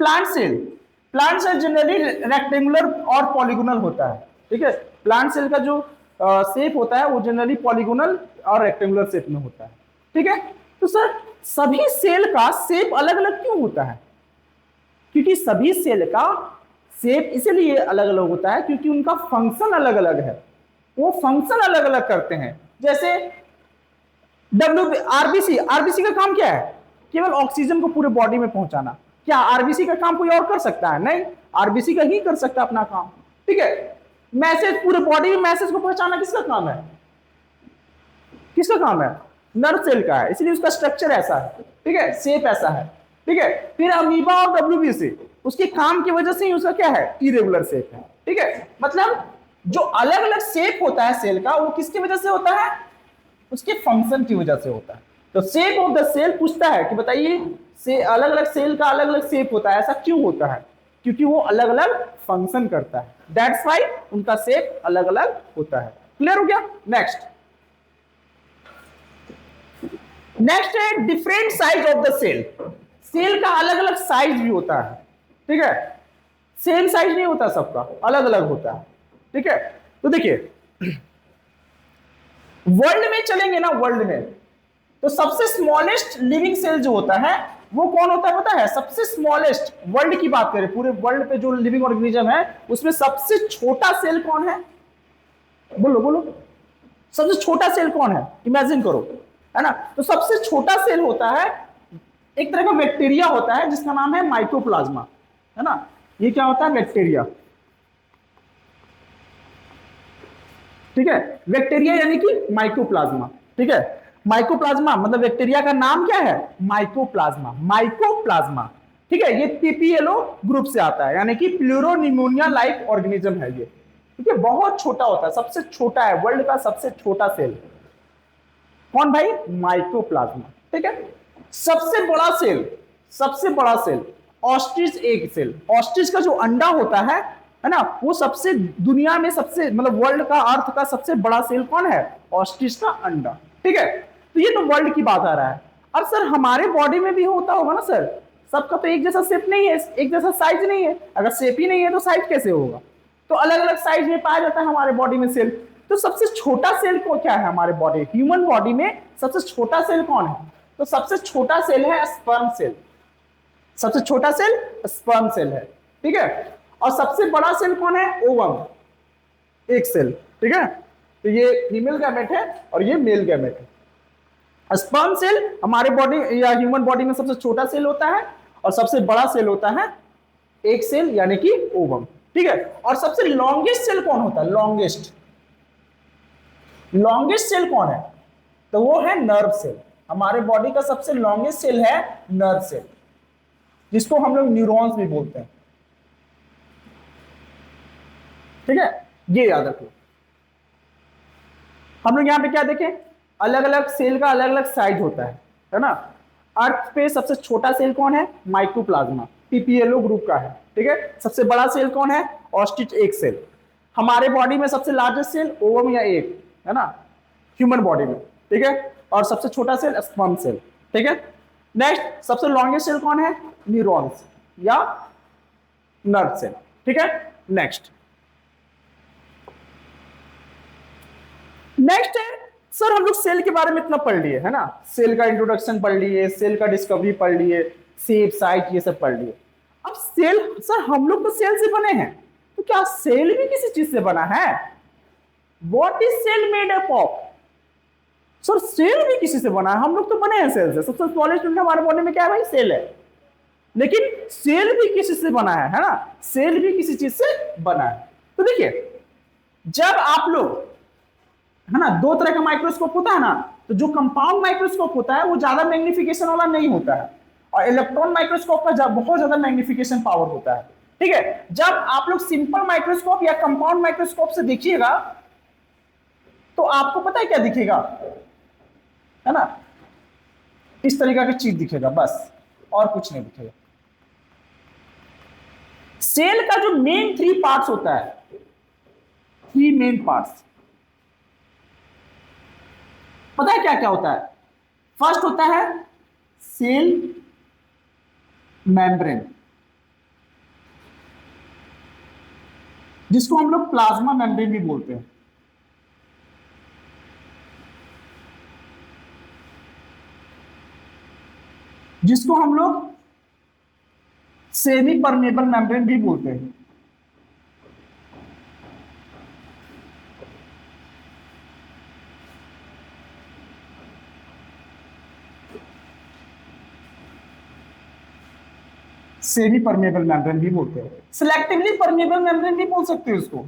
plant cell. Plant cell generally rectangular और पॉलीगोनल होता है, ठीक है। प्लांट सेल का जो शेप होता है वो जनरली पॉलीगोनल और रेक्टेंगुलर शेप में होता है, ठीक है। तो सर सभी सेल का शेप अलग अलग क्यों होता है? क्योंकि सभी सेल का शेप इसलिए अलग अलग होता है क्योंकि उनका फंक्शन अलग अलग है, वो फंक्शन अलग अलग करते हैं। जैसे आरबीसी, आरबीसी का काम क्या है? केवल ऑक्सीजन को पूरे बॉडी में पहुंचाना। क्या आरबीसी का काम कोई और कर सकता है? नहीं, आरबीसी का ही कर सकता है अपना काम, ठीक है। मैसेज पूरे बॉडी में मैसेज को पहुंचाना किसका काम है? किसका काम है? नर्व सेल का है, इसलिए उसका स्ट्रक्चर ऐसा है, ठीक है, शेप ऐसा है, ठीक है। फिर अमीबा और डब्ल्यूबीसी, उसके काम की वजह से ही उसका क्या है? इरेगुलर शेप है, ठीक है। मतलब जो अलग अलग शेप होता है सेल का, वो किसकी वजह से होता है? उसके फंक्शन की वजह से होता है। तो शेप ऑफ द सेल पूछता है कि बताइए से अलग अलग सेल का अलग अलग शेप होता है, ऐसा क्यों होता है? क्योंकि वो अलग अलग फंक्शन करता है, दैट्स व्हाई उनका शेप अलग अलग होता है। क्लियर हो गया? नेक्स्ट, नेक्स्ट है different size of the cell. Cell का अलग अलग साइज भी होता है, ठीक है। सेम साइज नहीं होता सबका, अलग अलग होता है, ठीक है। तो देखिए वर्ल्ड में चलेंगे ना, वर्ल्ड में तो सबसे स्मॉलेस्ट लिविंग सेल जो होता है वो कौन होता है पता है? सबसे स्मॉलेस्ट, वर्ल्ड की बात करें, पूरे वर्ल्ड पे जो लिविंग ऑर्गेनिज्म है उसमें सबसे छोटा सेल कौन है? बोलो बोलो, सबसे छोटा सेल कौन है? इमेजिन करो, है ना। तो सबसे छोटा सेल होता है, एक तरह का बैक्टीरिया होता है जिसका नाम है माइकोप्लाज्मा, है ना। ये क्या होता है? बैक्टीरिया, ठीक है। बैक्टीरिया यानी कि माइकोप्लाज्मा, ठीक है। माइकोप्लाज्मा मतलब बैक्टीरिया का नाम क्या है? माइकोप्लाज्मा, माइकोप्लाज्मा, ठीक है। ये पीपीएलओ ग्रुप से आता है, यानी कि प्लूरोनिमोनिया लाइक ऑर्गेनिज्म है ये, ठीक है। बहुत छोटा होता है, सबसे छोटा है, वर्ल्ड का सबसे छोटा सेल कौन भाई? माइकोप्लाज्मा, ठीक है। सबसे बड़ा सेल, सबसे बड़ा cell ostrich egg cell. Ostrich का जो अंडा होता है ना, वो सबसे दुनिया में सबसे मतलब वर्ल्ड का अर्थ का सबसे बड़ा सेल कौन है? ऑस्ट्रिच का अंडा, ठीक है। तो ये तो वर्ल्ड की बात आ रहा है। अब सर हमारे बॉडी में भी होता होगा ना सर, सबका तो एक जैसा शेप नहीं है, एक जैसा साइज नहीं है। अगर शेप ही नहीं है तो साइज कैसे होगा? तो अलग अलग साइज में पाया जाता है हमारे बॉडी में सेल। तो सबसे छोटा सेल को क्या है हमारे बॉडी, ह्यूमन बॉडी में सबसे छोटा सेल कौन है? तो सबसे छोटा सेल है स्पर्म सेल, सबसे छोटा सेल स्पर्म सेल है, ठीक है। और सबसे बड़ा सेल कौन है? ओवम, एक सेल, ठीक है। तो ये फीमेल गैमेट है और ये मेल गैमेट है। स्पर्म सेल हमारे बॉडी या ह्यूमन बॉडी में सबसे छोटा सेल होता है और सबसे बड़ा सेल होता है एक सेल यानी कि ओवम, ठीक है। और सबसे लॉन्गेस्ट सेल कौन होता है? लॉन्गेस्ट, लॉन्गेस्ट सेल कौन है? तो वो है नर्व सेल। हमारे बॉडी का सबसे लॉन्गेस्ट सेल है नर्व सेल, जिसको हम लोग न्यूरॉन्स भी बोलते हैं, ठीक है। ये याद रखो। हम लोग यहां पे क्या देखें? अलग अलग सेल का अलग अलग साइज होता है ना। अर्थ पे सबसे छोटा सेल कौन है? माइकोप्लाज्मा, पीपीएलओ ग्रुप का है, ठीक है। सबसे बड़ा सेल कौन है? Ostrich egg cell. हमारे बॉडी में सबसे लार्जेस्ट सेल ओवम या एग, है ना, ह्यूमन बॉडी में, ठीक है। और सबसे छोटा सेल स्पर्म सेल, ठीक है। नेक्स्ट, सबसे लॉन्गेस्ट सेल कौन है? न्यूरॉन्स या नर्व सेल, ठीक है। नेक्स्ट, नेक्स्ट है सर, हम लोग सेल के बारे में इतना पढ़ लिए है ना, सेल का इंट्रोडक्शन पढ़ लिए, सेल का डिस्कवरी पढ़ लिए, शेप साइज ये सब पढ़ लिए। अब सेल, सर हम लोग तो सेल से बने हैं, तो क्या सेल भी किसी चीज से बना है? What is cell made up of? Sir cell भी किसी से बना है, हम लोग तो बने हैं सेल से, सबसे स्मॉलेस्ट यूनिट हमारे बॉडी में क्या है भाई, सेल है। लेकिन सेल भी किसी से बना है ना, सेल भी किसी चीज से बना है। तो देखिए जब आप लोग, है ना, दो तरह का माइक्रोस्कोप होता है ना, तो जो कंपाउंड माइक्रोस्कोप होता है वो ज्यादा मैग्निफिकेशन वाला नहीं होता है, और इलेक्ट्रॉन माइक्रोस्कोप का बहुत ज्यादा मैग्निफिकेशन पावर होता है। ठीक है, जब आप लोग सिंपल माइक्रोस्कोप या कंपाउंड माइक्रोस्कोप से देखिएगा तो आपको पता है क्या दिखेगा, है ना, इस तरीका की चीज दिखेगा बस, और कुछ नहीं दिखेगा। सेल का जो मेन 3 पार्ट्स होता है, 3 मेन पार्ट्स, पता है क्या क्या होता है? फर्स्ट होता है सेल मेम्ब्रेन, जिसको हम लोग प्लाज्मा मेम्ब्रेन भी बोलते हैं। जिसको हम लोग सेमी परमेबल मेम्ब्रेन भी बोलते हैं। सेमी परमेबल मेम्ब्रेन भी बोलते हैं, सिलेक्टिवली परमेबल मेम्ब्रेन भी बोल सकते हैं उसको।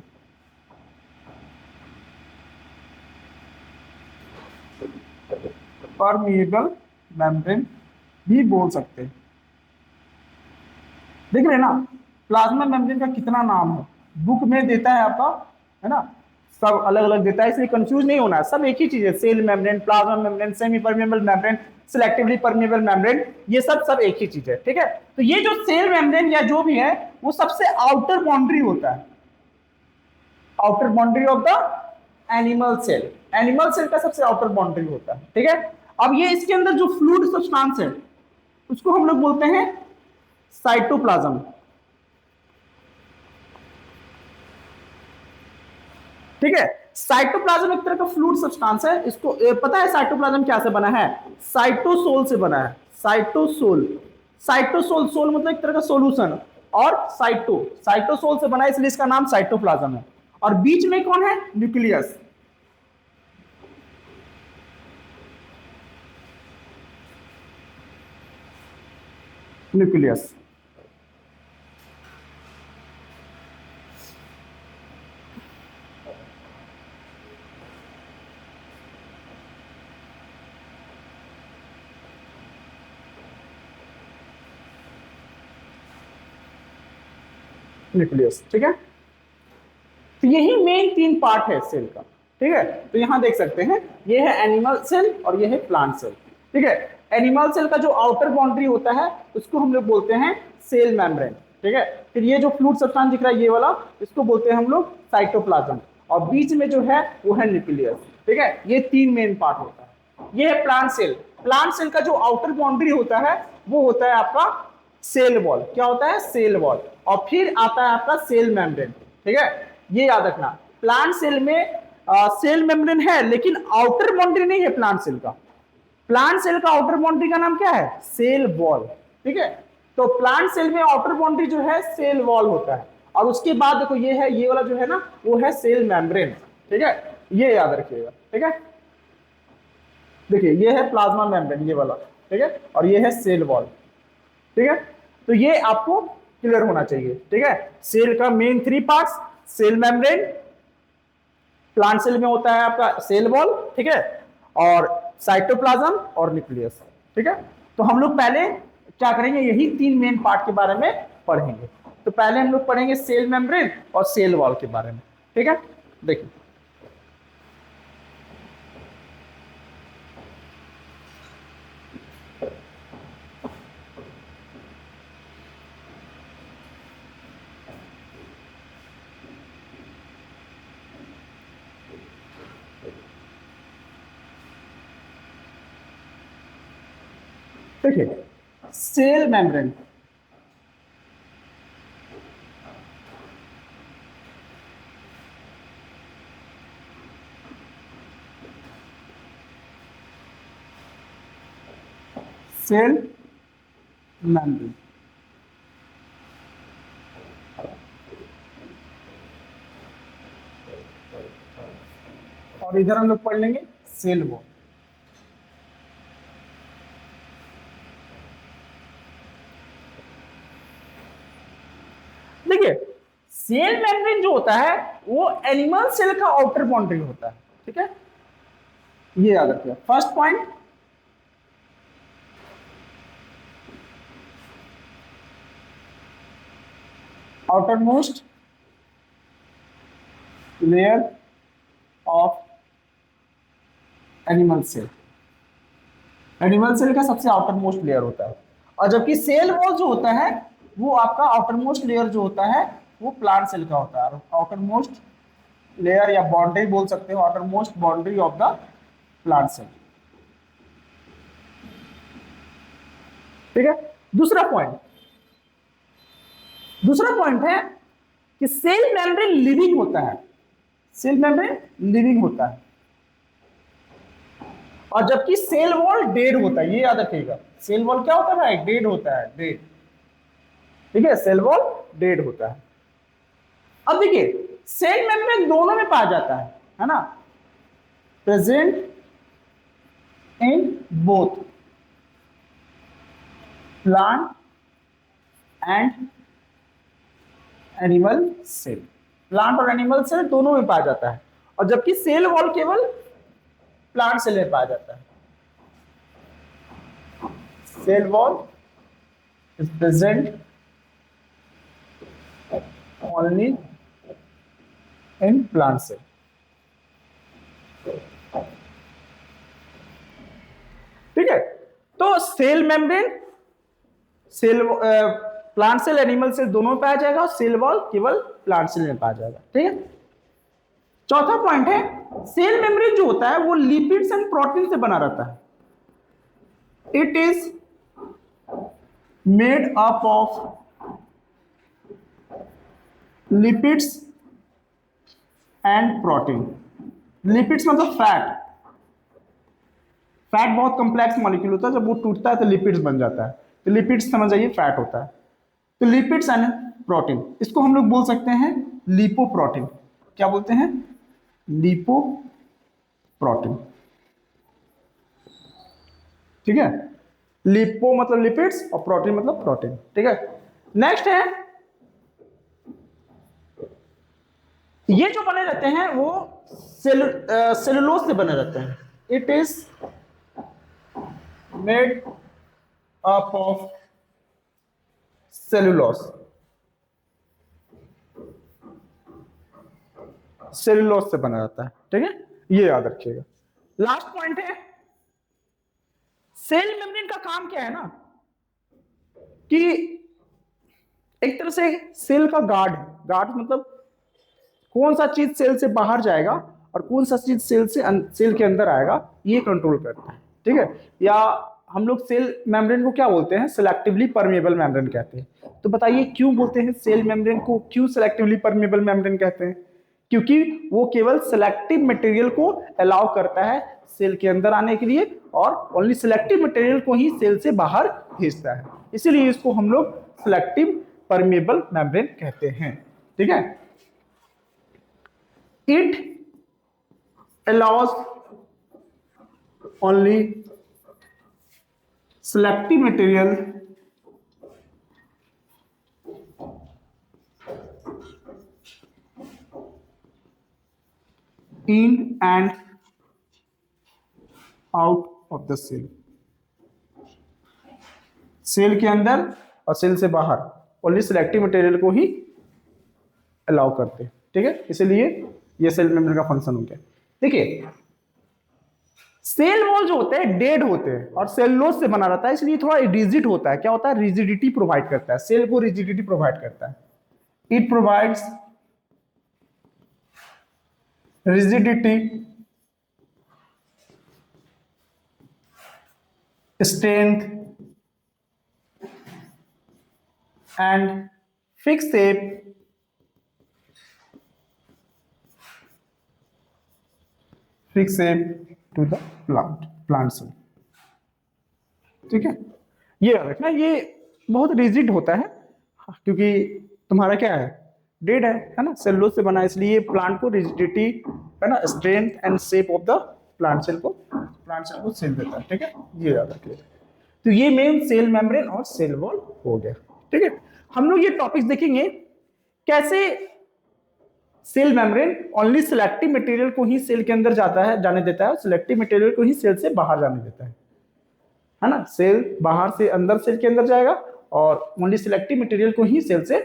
परमेबल मेम्ब्रेन भी बोल सकते हैं। देख रहे हैं ना, प्लाज्मा मेम्ब्रेन का कितना नाम है, बुक में देता है आपका, है ना, सब अलग अलग देता है, इसलिए कंफ्यूज नहीं होना है, सब एक ही चीज है, cell membrane, plasma membrane, semi permeable membrane, selectively permeable membrane, ये सब एक ही चीज है। ठीक है, तो ये जो सेल मेम्ब्रेन या जो भी है वो सबसे आउटर बाउंड्री होता है, outer boundary of the animal cell, animal cell का सबसे आउटर बाउंड्री होता है। ठीक है, अब ये इसके अंदर जो फ्लूइड सब्सटेंस है उसको हम लोग बोलते हैं साइटोप्लाज्म। ठीक है, साइटोप्लाज्म एक तरह का फ्लूइड सब्सटेंस है, इसको पता है साइटोप्लाज्म क्या से बना है, साइटोसोल से बना है, साइटोसोल, साइटोसोल, सोल मतलब एक तरह का सॉल्यूशन, और साइटोसोल से बना है, इसलिए इसका नाम साइटोप्लाज्म है। और बीच में कौन है, न्यूक्लियस, न्यूक्लियस। न्यूक्लियस, ठीक है, तो यही मेन 3 पार्ट है सेल का। ठीक है, तो यहां देख सकते हैं ये है एनिमल सेल और ये है प्लांट सेल। ठीक है, एनिमल सेल का जो आउटर बाउंड्री होता है उसको हम लोग बोलते हैं सेल मेम्ब्रेन। ठीक है, फिर ये जो फ्लूइड सब्सटेंस दिख रहा है ये वाला, इसको बोलते हैं हम लोग साइटोप्लाज्म, और बीच में जो है वो है न्यूक्लियस। ठीक है, ये 3 मेन पार्ट होता है। ये है प्लांट सेल, प्लांट सेल का जो आउटर बाउंड्री होता है वो होता है आपका सेल वॉल, क्या होता है, सेल वॉल, और फिर आता है आपका सेल मेम्ब्रेन। ठीक है, ये याद रखना, प्लांट सेल में सेल मेम्ब्रेन है लेकिन आउटर बाउंड्री नहीं है प्लांट सेल का, प्लांट सेल का आउटर बाउंड्री का नाम क्या है, सेल वॉल। ठीक है, तो प्लांट सेल में आउटर बाउंड्री जो है सेल वॉल होता है, और उसके बाद देखो ये है, ये वाला जो है ना वो है सेल मेम्ब्रेन। ठीक है, ये याद रखिएगा। ठीक है, देखिए ये है प्लाज्मा मेम्ब्रेन ये वाला, ठीक है, और ये है सेल वॉल। ठीक है, तो ये आपको क्लियर होना चाहिए। ठीक है, सेल का main 3 parts, cell membrane, plant cell में होता है आपका सेल वॉल, ठीक है, और साइटोप्लाज्म और न्यूक्लियस। ठीक है, तो हम लोग पहले क्या करेंगे, यही 3 मेन पार्ट के बारे में पढ़ेंगे। तो पहले हम लोग पढ़ेंगे सेल मेम्ब्रेन और सेल वॉल के बारे में। ठीक है, देखिए देखिए सेल मेम्ब्रेन, सेल मेम्ब्रेन, और इधर हम लोग पढ़ लेंगे सेल वॉल। देखिए सेल मेम्ब्रेन जो होता है वो एनिमल सेल का आउटर बाउंड्री होता है, ठीक है, ये याद रखिए first point. Outer most layer of animal cell, animal cell का सबसे आउटर मोस्ट लेयर होता है, और जबकि सेल वॉल जो होता है वो आपका आउटर मोस्ट लेयर जो होता है वो प्लांट सेल का होता है, आउटर मोस्ट लेयर या बाउंड्री बोल सकते हो, outer most boundary of the plant cell, ठीक है। दूसरा पॉइंट है कि सेल मेम्ब्रेन लिविंग होता है, सेल मेम्ब्रेन लिविंग होता है, और जबकि सेल वॉल डेड होता है, ये याद रखिएगा, सेल वॉल क्या होता है भाई, डेड होता है, डेड, ठीक है, सेल वॉल डेड होता है। अब देखिए सेल मेम्ब्रेन दोनों में पाया जाता है ना, present in both plant and animal cell, plant और एनिमल सेल दोनों में पाया जाता है, और जबकि सेल वॉल केवल प्लांट सेल में पाया जाता है। Cell wall is present only in plant cell, ठीक है। तो cell membrane cell plant cell animal cell दोनों में पाया जाएगा, और सेल वॉल केवल प्लांट सेल में पाया जाएगा, ठीक है। चौथा पॉइंट है सेल मेम्ब्रेन जो होता है वो लिपिड्स एंड प्रोटीन से बना रहता है, it is made up of lipids and protein, lipids मतलब फैट, फैट बहुत कॉम्प्लेक्स मॉलिक्यूल होता है, जब वो टूटता है तो लिपिड्स बन जाता है, तो लिपिड्स समझ जाइए फैट होता है, तो लिपिड्स एंड प्रोटीन, इसको हम लोग बोल सकते हैं लिपोप्रोटीन, क्या बोलते हैं, लिपोप्रोटीन, ठीक है, लिपो मतलब लिपिड्स और प्रोटीन मतलब प्रोटीन, ठीक है। नेक्स्ट है ये जो बने रहते हैं वो सेलुलोज से बने रहते हैं, it is made up of cellulose, cellulose से बना रहता है, ठीक है, ये याद रखिएगा। लास्ट पॉइंट है सेल मेम्ब्रेन का काम क्या है ना, कि एक तरह से सेल का गार्ड मतलब कौन सा चीज सेल से बाहर जाएगा और कौन सा चीज सेल के अंदर आएगा, ये कंट्रोल करता है, ठीक है। या हम लोग सेल मेम्ब्रेन को क्या बोलते हैं, सिलेक्टिवली परमेबल मेम्ब्रेन कहते हैं। तो बताइए क्यों बोलते हैं सेल मेम्ब्रेन को, क्यों सिलेक्टिवली परमेबल मेम्ब्रेन कहते हैं, क्योंकि वो केवल सिलेक्टिव मटेरियल को अलाउ करता है सेल के अंदर आने के लिए, और ओनली सिलेक्टिव मटेरियल को ही सेल से बाहर भेजता है, इसीलिए इसको हम लोग सिलेक्टिव परमेबल मेम्ब्रेन कहते हैं, ठीक है। It allows only selective material in and out of the cell, cell के अंदर और सेल से बाहर ओनली सिलेक्टिव मटेरियल को ही अलाउ करते हैं, ठीक है, इसलिए ये सेल मेम्ब्रेन का फंक्शन हो गया। देखिए सेल वॉल जो होते हैं डेड होते हैं और सेलुलोज से बना रहता है, इसलिए थोड़ा रिजिड होता है, क्या होता है, रिजिडिटी प्रोवाइड करता है, सेल को रिजिडिटी प्रोवाइड करता है, it provides rigidity, strength and fix shape to the plant cell, ठीक है। ये रखना, ये बहुत रिजिड होता है क्योंकि तुम्हारा क्या है, डेड है ना, सेलुलोज से बना, इसलिए प्लांट को रिजिडिटी है ना, strength and shape of the plant cell को सेल देता है, ठीक है, ये याद रखिए। तो ये मेन सेल मेम्ब्रेन और सेल वॉल हो गया, ठीक है। हम लोग ये टॉपिक्स देखेंगे कैसे cell membrane only selective material को ही सेल के अंदर जाता है, जाने देता है, सिलेक्टिव मटेरियल को ही सेल से बाहर जाने देता है ना। सेल बाहर से अंदर सेल के अंदर जाएगा और ओनली सिलेक्टिव मटेरियल को ही सेल से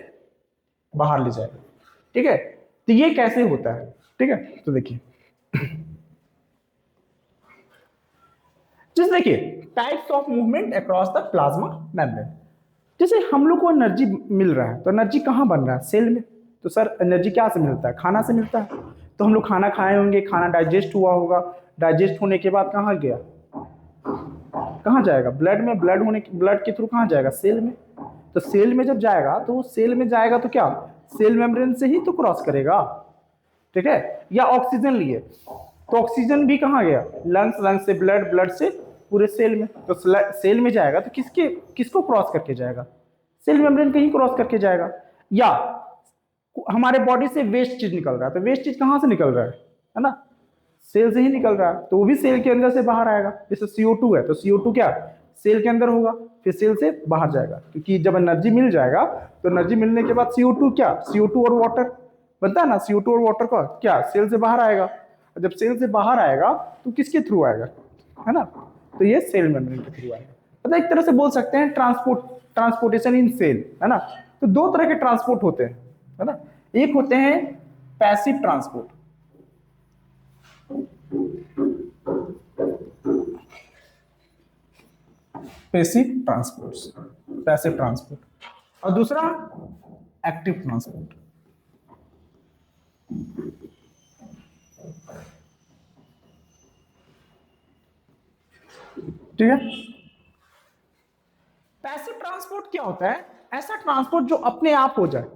बाहर ले जाएगा। ठीक है, तो ये कैसे होता है? ठीक है, तो देखिए जैसे देखिए types of movement across the plasma membrane. जैसे हम लोग को एनर्जी मिल रहा है, तो एनर्जी कहाँ बन रहा है? सेल में। तो सर एनर्जी क्या से मिलता है? खाना से मिलता है। तो हम लोग खाना खाए होंगे, खाना डाइजेस्ट हुआ होगा, डाइजेस्ट होने के बाद कहाँ गया, कहाँ जाएगा? ब्लड में। ब्लड के थ्रू कहाँ जाएगा? सेल में। तो सेल में जब जाएगा तो सेल में जाएगा तो क्या, सेल मेम्ब्रेन से ही तो क्रॉस करेगा। ठीक है, या ऑक्सीजन लिए तो ऑक्सीजन भी कहाँ गया? लंग्स, लंग्स से ब्लड, ब्लड से पूरे सेल में। तो सेल में जाएगा तो किसको क्रॉस करके जाएगा? सेल मेम्ब्रेन को ही क्रॉस करके जाएगा। या हमारे बॉडी से वेस्ट चीज निकल रहा है, तो वेस्ट चीज कहाँ से निकल रहा है ना? सेल से ही निकल रहा है, तो वो भी सेल के अंदर से बाहर आएगा। जैसे CO2 है, तो CO2 क्या सेल के अंदर होगा, फिर सेल से बाहर जाएगा, क्योंकि जब एनर्जी मिल जाएगा तो एनर्जी मिलने के बाद CO2 क्या, CO2 और वाटर बनता है ना, CO2 और वाटर का क्या सेल से बाहर आएगा। और जब सेल से बाहर आएगा तो किसके थ्रू आएगा, है ना? तो ये सेल मेम्ब्रेन के थ्रू आएगा। मतलब एक तरह से बोल सकते हैं ट्रांसपोर्टेशन इन सेल, है ना। तो दो तरह के ट्रांसपोर्ट होते हैं, है ना। एक होते हैं पैसिव ट्रांसपोर्ट, पैसिव ट्रांसपोर्ट, और दूसरा एक्टिव ट्रांसपोर्ट। ठीक है, पैसिव ट्रांसपोर्ट क्या होता है? ऐसा ट्रांसपोर्ट जो अपने आप हो जाए,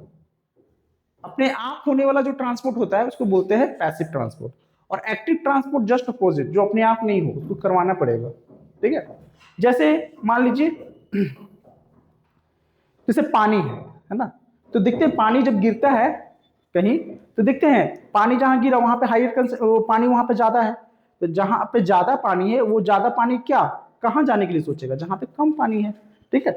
अपने आप होने वाला जो ट्रांसपोर्ट होता है उसको बोलते हैं पैसिव ट्रांसपोर्ट। और एक्टिव ट्रांसपोर्ट जस्ट अपोजिट, जो अपने आप नहीं हो, उसको करवाना पड़ेगा। ठीक है, जैसे मान लीजिए जैसे पानी है ना, तो देखते हैं पानी जब गिरता है कहीं तो देखते हैं पानी जहां गिरा वहां पे पानी वहां पे ज्यादा है, तो जहां पे ज्यादा पानी है वो ज्यादा पानी क्या कहां जाने के लिए सोचेगा, जहां पे कम पानी है। ठीक है,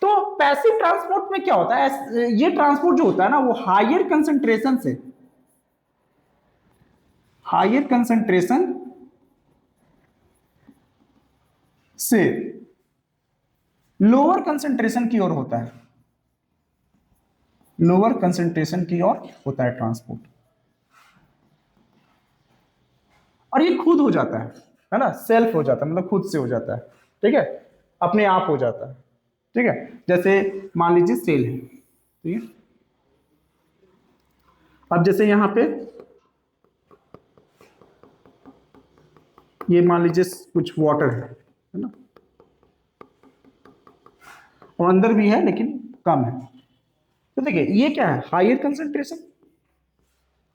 तो पैसिव ट्रांसपोर्ट में क्या होता है, ये ट्रांसपोर्ट जो होता है ना वो हायर कंसंट्रेशन से लोअर कंसंट्रेशन की ओर होता है, लोअर कंसंट्रेशन की ओर होता है ट्रांसपोर्ट। और ये खुद हो जाता है ना, सेल्फ हो जाता है, मतलब खुद से हो जाता है। ठीक है, अपने आप हो जाता है। ठीक है, जैसे मान लीजिए सेल है, ठीक है, अब जैसे यहां पे ये मान लीजिए कुछ वाटर है ना, और अंदर भी है लेकिन कम है, तो देखिए ये क्या है, हायर कंसंट्रेशन,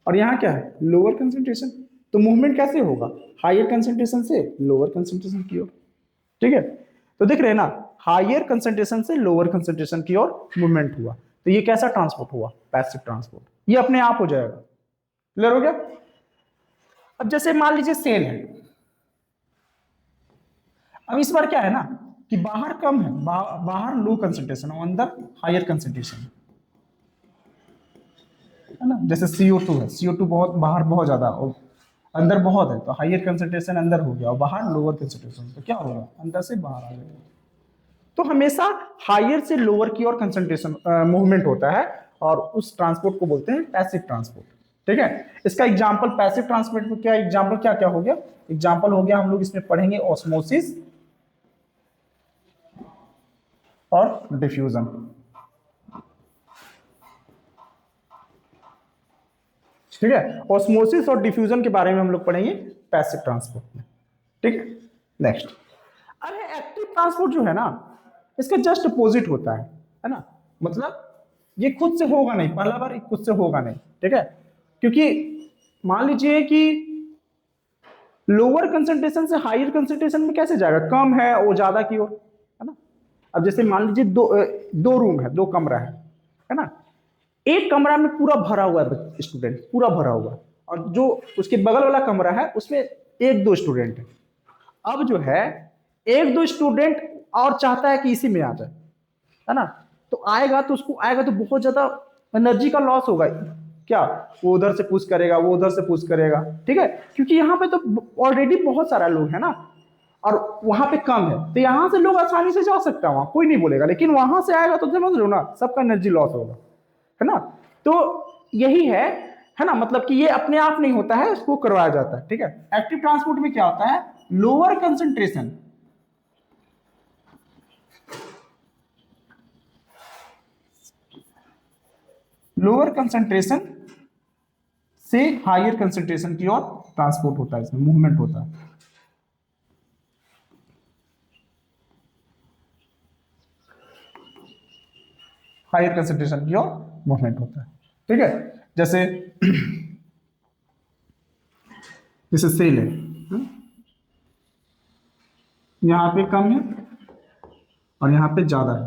और यहाँ क्या है, लोअर कंसंट्रेशन। तो मूवमेंट कैसे होगा, हायर कंसंट्रेशन से लोअर कंसंट्रेशन की ओर। ठीक है, तो देख रहे हैं ना, हायर कंसंट्रेशन से लोअर कंसंट्रेशन की ओर मूवमेंट हुआ, तो ये कैसा ट्रांसपोर्ट हुआ, पैसिव ट्रांसपोर्ट। ये अपने आप हो जाएगा। क्लियर हो गया? अब जैसे मान लीजिए सेल है, अब इस बार क्या है ना कि बाहर कम है, बाहर लो कंसंट्रेशन और अंदर हायर कंसंट्रेशन, है ना। जैसे CO2 है, CO2 बहुत बाहर बहुत ज्यादा और अंदर बहुत है, तो हायर कंसंट्रेशन अंदर हो गया और बाहर लोअर कंसंट्रेशन, तो क्या होगा, अंदर से बाहर आ जाएगा। तो हमेशा हायर से लोअर की ओर कंसंट्रेशन मूवमेंट होता है, और उस ट्रांसपोर्ट को बोलते हैं पैसिव ट्रांसपोर्ट। ठीक है, इसका एग्जांपल पैसिव ट्रांसपोर्ट में क्या एग्जांपल क्या क्या हो गया, एग्जांपल हो गया, हम लोग इसमें पढ़ेंगे ऑस्मोसिस और डिफ्यूजन। ठीक है, ऑस्मोसिस और डिफ्यूजन के बारे में हम लोग पढ़ेंगे पैसिव ट्रांसपोर्ट में। ठीक है, नेक्स्ट। अब एक्टिव ट्रांसपोर्ट जो है ना, इसका जस्ट अपोजिट होता है ना, मतलब ये खुद से होगा नहीं, पहला बार खुद से होगा नहीं। ठीक है, क्योंकि मान लीजिए कि लोअर कंसंट्रेशन से हायर कंसंट्रेशन में कैसे जाएगा, कम है वो ज्यादा की ओर, है ना। अब जैसे मान लीजिए दो रूम है, दो कमरा है ना, एक कमरा में पूरा भरा हुआ है स्टूडेंट, पूरा भरा हुआ, और जो उसके बगल वाला कमरा है उसमें एक दो स्टूडेंट है। अब जो है एक दो स्टूडेंट और चाहता है कि इसी में आ जाए, है ना, तो आएगा तो उसको आएगा तो बहुत ज्यादा एनर्जी का लॉस होगा। क्या, वो उधर से पुश करेगा, वो उधर से पुश करेगा, ठीक है, क्योंकि यहाँ पे तो ऑलरेडी बहुत सारा लोग है ना, और वहां पे कम है, तो यहाँ से लोग आसानी से जा सकता है, वहां कोई नहीं बोलेगा, लेकिन वहां से आएगा तो समझ लो ना, सबका एनर्जी लॉस होगा, है ना। तो यही है ना, मतलब कि ये अपने आप नहीं होता है, इसको करवाया जाता है, ठीक है। एक्टिव ट्रांसपोर्ट में क्या होता है, लोअर कंसंट्रेशन, लोअर कंसंट्रेशन से हायर कंसंट्रेशन की ओर ट्रांसपोर्ट होता है, इसमें मूवमेंट होता है। हायर कंसंट्रेशन की ओर मूवमेंट होता है, ठीक है। जैसे जैसे सेल है, यहां पे कम है और यहां पे ज्यादा है,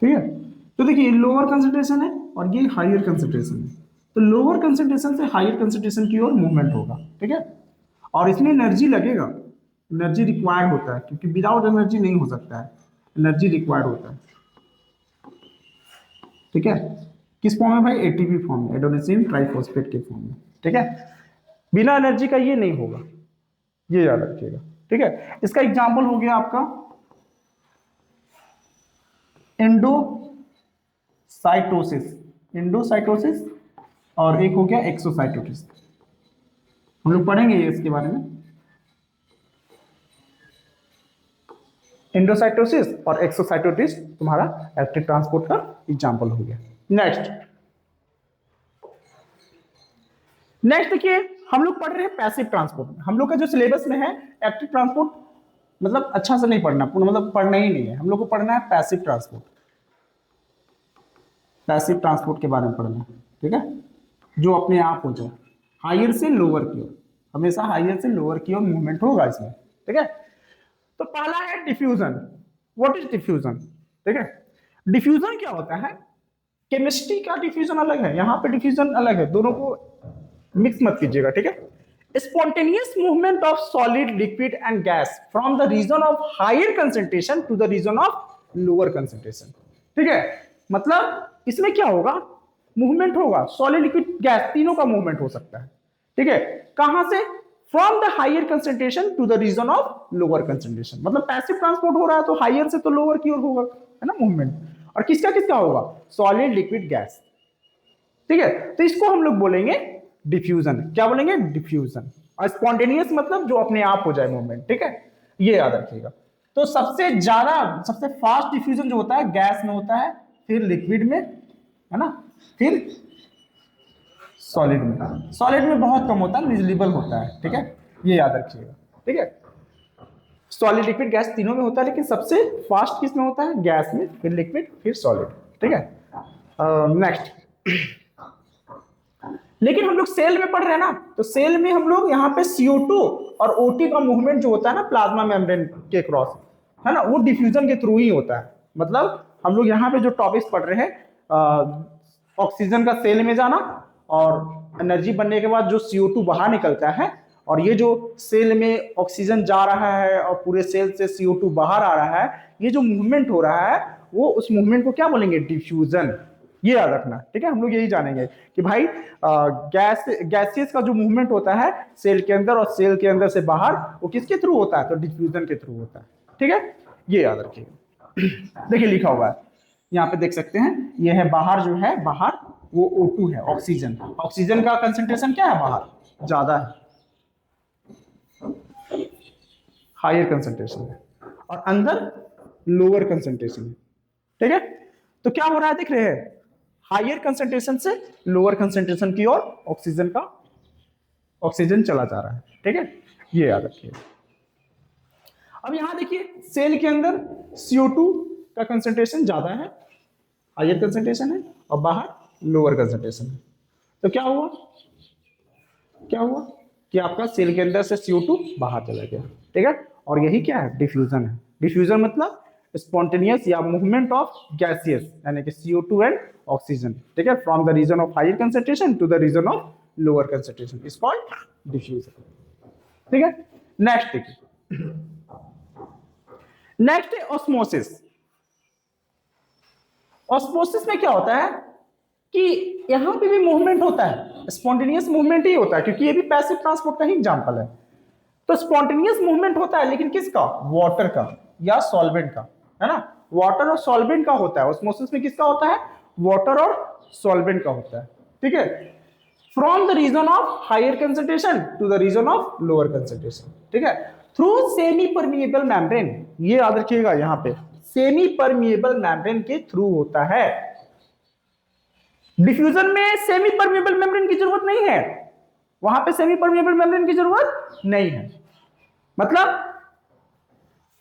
ठीक है। तो देखिए लोअर कंसंट्रेशन है और ये हायर कंसंट्रेशन है, तो लोअर कंसंट्रेशन से हायर कंसंट्रेशन की ओर मूवमेंट होगा, ठीक है। और इसमें एनर्जी लगेगा, एनर्जी रिक्वायर्ड होता है, क्योंकि विदाउट एनर्जी नहीं हो सकता है, एनर्जी रिक्वायर्ड होता है, ठीक है। किस फॉर्म में भाई, एटीपी फॉर्म में, एडेनोसिन ट्राइफॉस्फेट के फॉर्म में, ठीक है। बिना एनर्जी का ये नहीं होगा, ये याद रखिएगा, ठीक है। इसका एग्जांपल हो गया आपका एंडोसाइटोसिस, एंडोसाइटोसिस, और एक हो गया एक्सोसाइटोसिस, हम लोग पढ़ेंगे ये इसके बारे में। एंडोसाइटोसिस और एक्सोसाइटोसिस तुम्हारा एक्टिव ट्रांसपोर्ट का एग्जांपल हो गया। नेक्स्ट देखिए, हम लोग पढ़ रहे हैं पैसिव ट्रांसपोर्ट में। हम लोग का जो सिलेबस में है एक्टिव ट्रांसपोर्ट मतलब अच्छा से नहीं पढ़ना, मतलब पढ़ना ही नहीं है, हम लोग को पढ़ना है पैसिव ट्रांसपोर्ट, पैसिव ट्रांसपोर्ट के बारे में पढ़ना है, ठीक है, जो अपने आप हो जाए, हायर से लोअर की ओर, हमेशा हायर से लोअर की ओर मूवमेंट होगा इसमें, ठीक है। तो पहला है डिफ्यूजन। व्हाट इज डिफ्यूजन, ठीक है। डिफ्यूजन क्या होता है, केमिस्ट्री का डिफ्यूजन अलग है, यहाँ पे डिफ्यूजन अलग है, दोनों को मिक्स मत कीजिएगा, ठीक है। Spontaneous movement of solid, liquid and gas from the region of higher concentration to the region of lower concentration, ठीक है। मतलब इसमें क्या होगा, मूवमेंट होगा, सॉलिड लिक्विड गैस तीनों का मूवमेंट हो सकता है, ठीक है। कहां से, from the higher concentration to the region of lower concentration, मतलब पैसिव ट्रांसपोर्ट हो रहा है तो हायर से तो लोअर की ओर होगा, है ना मूवमेंट। और किसका किसका होगा, सॉलिड लिक्विड गैस, ठीक है। तो इसको हम लोग बोलेंगे डिफ्यूजन, क्या बोलेंगे, डिफ्यूजन। और स्पॉन्टेनियस मतलब जो अपने आप हो जाए मूवमेंट, ठीक है, ये याद रखिएगा। तो सबसे ज्यादा, सबसे फास्ट डिफ्यूजन जो होता है गैस में होता है, फिर लिक्विड में, है ना, फिर सॉलिड में। सॉलिड में बहुत कम होता है, निजिबल होता है, ठीक है, ये याद रखिएगा, ठीक है। सॉलिड लिक्विड गैस तीनों में होता है, लेकिन सबसे फास्ट किस में होता है, गैस में, फिर लिक्विड, फिर सॉलिड, ठीक है। नेक्स्ट लेकिन हम लोग सेल में पढ़ रहे हैं ना, तो सेल में हम लोग यहाँ पे CO2 और OT का मूवमेंट जो होता है ना प्लाज्मा मेम्ब्रेन के क्रॉस, है ना, वो डिफ्यूजन के थ्रू ही होता है। मतलब हम लोग यहाँ पे जो टॉपिक्स पढ़ रहे हैं, ऑक्सीजन का सेल में जाना, और एनर्जी बनने के बाद जो CO2 बाहर निकलता है, और ये जो सेल में ऑक्सीजन जा रहा है और पूरे सेल से CO2 बाहर आ रहा है, ये जो मूवमेंट हो रहा है, वो उस मूवमेंट को क्या बोलेंगे, डिफ्यूजन, ये याद रखना, ठीक है। हम लोग यही जानेंगे कि भाई गैसियस का जो मूवमेंट होता है सेल के अंदर और सेल के अंदर से बाहर, वो किसके थ्रू होता है, तो डिफ्यूजन के थ्रू होता है, ठीक है, ये याद रखिएगा। देखिए लिखा हुआ है यहाँ पे, देख सकते हैं, ये है बाहर, जो है बाहर वो O2 है, ऑक्सीजन। ऑक्सीजन का कंसेंट्रेशन क्या है, बाहर ज्यादा है, हायर कंसेंट्रेशन है, और अंदर लोअर कंसेंट्रेशन है, ठीक है। तो क्या हो रहा है, देख रहे हैं, हायर कंसेंट्रेशन से लोअर कंसेंट्रेशन की ओर ऑक्सीजन चला जा रहा है, ठीक है, ये याद रखिए। अब यहां देखिए सेल के अंदर CO2 का कंसेंट्रेशन ज्यादा है, हायर कंसेंट्रेशन है, और बाहर लोअर कंसेंट्रेशन है। तो क्या हुआ, कि आपका सेल के अंदर से CO2 बाहर चला गया, ठीक है। और यही क्या है, डिफ्यूजन है। डिफ्यूजन मतलब स्पॉन्टेनियस या मूवमेंट ऑफ गैसियस, यानी कि CO2 एंड ऑक्सीजन, ठीक है, from the region of higher concentration to the region of lower concentration is called diffusion, ठीक है। नेक्स्ट देखिए, नेक्स्ट है ऑस्मोसिस। ऑस्मोसिस में क्या होता है कि यहां पे भी मूवमेंट होता है, स्पॉन्टेनियस मूवमेंट ही होता है, क्योंकि ये भी पैसिव ट्रांसपोर्ट का ही एग्जांपल है। तो स्पॉन्टेनियस मूवमेंट होता है, लेकिन किसका? वाटर का या सॉल्वेंट का, है ना। वाटर और सॉल्वेंट का होता है। ऑस्मोसिस में किसका होता है? वाटर और सॉल्वेंट का होता है, ठीक है। From the region of higher concentration to the region of lower concentration, ठीक है, थ्रू सेमी परमिएबल मेम्ब्रेन। ये याद रखिएगा, यहां पे सेमी परमिएबल मेम्ब्रेन के थ्रू होता है। डिफ्यूजन में सेमी परमिएबल मेम्ब्रेन की जरूरत नहीं है, वहां पे सेमी परमिएबल मेम्ब्रेन की जरूरत नहीं है। मतलब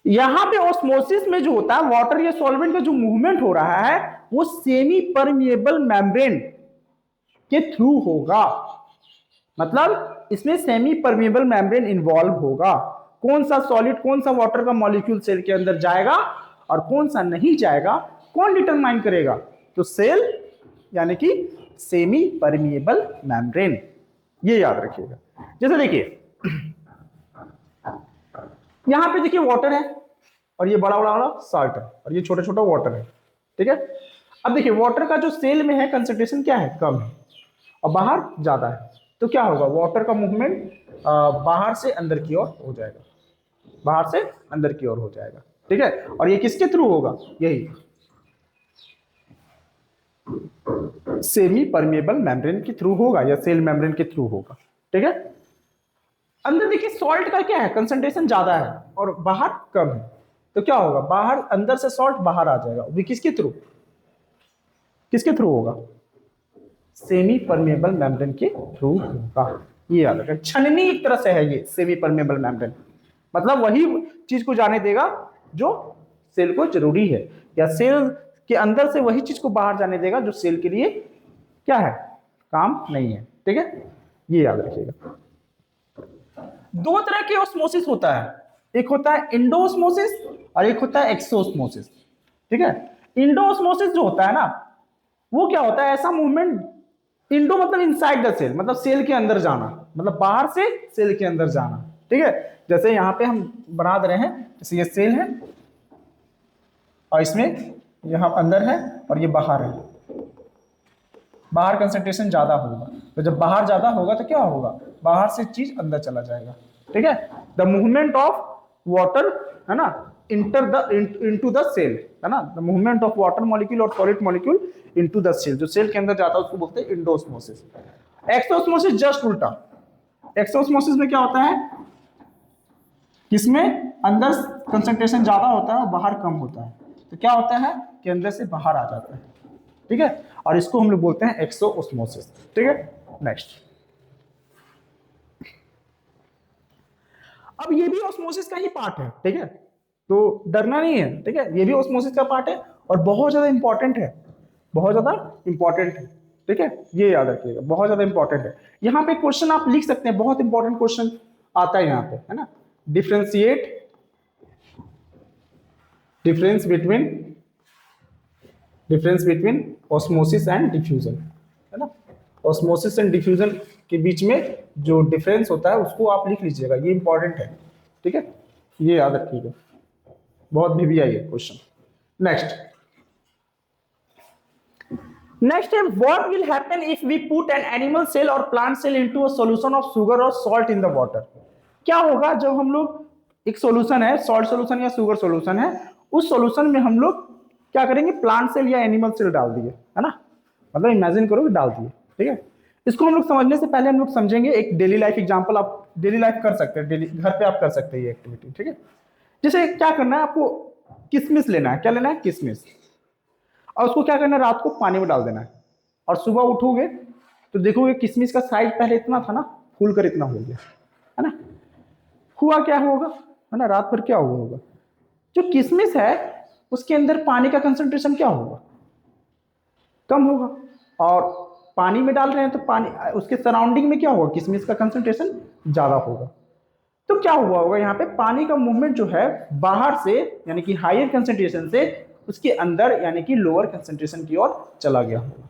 यहां पे ऑस्मोसिस में जो होता है, वाटर या सॉल्वेंट का जो मूवमेंट हो रहा है वो सेमी परमिएबल मेम्ब्रेन के थ्रू होगा। मतलब इसमें सेमी परमिएबल मेम्ब्रेन इन्वॉल्व होगा। कौन सा सॉलिड, कौन सा वाटर का मॉलिक्यूल सेल के अंदर जाएगा और कौन सा नहीं जाएगा, कौन डिटरमाइन करेगा? तो सेल यानी कि सेमी परमिएबल मेम्ब्रेन, ये याद रखिएगा। जैसे देखिए यहां पे देखिए वाटर है और ये बड़ा बड़ा सॉल्ट है और ये छोटा छोटा वाटर है, ठीक है। अब देखिए वाटर का जो सेल में है कंसंट्रेशन क्या है? कम है, और बाहर ज्यादा है। तो क्या होगा? वाटर का मूवमेंट बाहर से अंदर की ओर हो जाएगा, बाहर से अंदर की ओर हो जाएगा, ठीक है। और ये किसके थ्रू होगा? यही सेमी परमिएबल मेम्ब्रेन के थ्रू होगा या सेल मेम्ब्रेन के थ्रू होगा, ठीक है। अंदर देखिए सॉल्ट का क्या है? कंसंट्रेशन ज्यादा है और बाहर कम है। तो क्या होगा? बाहर, अंदर से सॉल्ट बाहर आ जाएगा। वो किसके थ्रू? किसके थ्रू होगा? सेमी परमिएबल मेम्ब्रेन के थ्रू होगा। ये याद रखें, छननी एक तरह से है ये सेमी परमिएबल मेम्ब्रेन। मतलब वही चीज को जाने देगा जो सेल को जरूरी है, या सेल के अंदर से वही चीज को बाहर जाने देगा जो सेल के लिए क्या है? काम नहीं है, ठीक है। ये याद रखिएगा। दो तरह के ऑस्मोसिस होता है, एक होता है इंडोऑस्मोसिस और एक होता है एक्सोऑस्मोसिस, ठीक है। इंडोऑस्मोसिस जो होता है ना, वो क्या होता है? ऐसा मूवमेंट, इंडो मतलब इनसाइड द सेल, मतलब सेल के अंदर जाना, मतलब बाहर से सेल के अंदर जाना, ठीक है। जैसे यहां पे हम बना दे रहे हैं, जैसे ये सेल है और इसमें यहां अंदर है और ये बाहर है। बाहर कंसंट्रेशन ज्यादा होगा, तो जब बाहर ज्यादा होगा तो क्या होगा? बाहर से चीज अंदर चला जाएगा, ठीक है। द मूवमेंट ऑफ वाटर, है ना, इनटू द सेल, है ना, the movement of water molecule और solid molecule into the cell, जो सेल के अंदर जाता है उसको बोलते हैं इंडोऑस्मोसिस। एक्सोऑस्मोसिस जस्ट उल्टा। एक्सोऑस्मोसिस में क्या होता है? इसमें अंदर कंसंट्रेशन ज्यादा होता है और बाहर कम होता है। तो क्या होता है कि अंदर से बाहर आ जाता है, ठीक है। और इसको हम लोग बोलते हैं एक्सोऑस्मोसिस, ठीक है। नेक्स्ट, अब ये भी ऑस्मोसिस का ही पार्ट है, ठीक है, तो डरना नहीं है, ठीक है। ये भी ऑस्मोसिस का पार्ट है और बहुत ज्यादा इंपॉर्टेंट है, बहुत ज्यादा इंपॉर्टेंट है, ठीक है। ये याद रखिएगा, बहुत ज्यादा इंपॉर्टेंट है। यहाँ पे क्वेश्चन आप लिख सकते हैं, बहुत इंपॉर्टेंट क्वेश्चन आता है यहाँ पे, है ना। Differentiate, difference between osmosis and diffusion, है ना। ऑस्मोसिस एंड डिफ्यूजन के बीच में जो डिफरेंस होता है उसको आप लिख लीजिएगा, ये इंपॉर्टेंट है, ठीक है। ये याद रखिएगा, बहुत भी आई है क्वेश्चन। नेक्स्ट है, what will happen if we put an animal cell और plant cell into a solution of sugar और सॉल्ट इन द वाटर। क्या होगा जब हम लोग, एक सॉल्यूशन है, सॉल्ट सॉल्यूशन या शुगर सॉल्यूशन है, उस सॉल्यूशन में हम लोग क्या करेंगे? प्लांट सेल या एनिमल सेल डाल दिए, है ना, मतलब इमेजिन करो कि डाल दिए, ठीक है। इसको हम लोग समझने से पहले हम लोग समझेंगे एक डेली लाइफ एग्जांपल। आप डेली लाइफ कर सकते हैं, डेली घर पे आप कर सकते हैं ये एक्टिविटी, ठीक है। जैसे क्या करना है आपको? किशमिश लेना है। क्या लेना है? किशमिश। और उसको क्या करना है? रात को पानी में डाल देना है, और सुबह उठोगे तो देखोगे किशमिश का साइज पहले इतना था ना, फूल कर इतना हो गया, है ना। हुआ क्या होगा, है ना, रात भर क्या हुआ होगा? जो किशमिश है उसके अंदर पानी का कंसंट्रेशन क्या होगा? कम होगा। और पानी में डाल रहे हैं तो पानी, उसके सराउंडिंग में क्या होगा? किशमिश का कंसंट्रेशन ज्यादा होगा। तो क्या हुआ होगा? यहाँ पे पानी का मूवमेंट जो है बाहर से, यानी कि हायर कंसंट्रेशन से उसके अंदर, यानी कि लोअर कंसंट्रेशन की ओर चला गया होगा,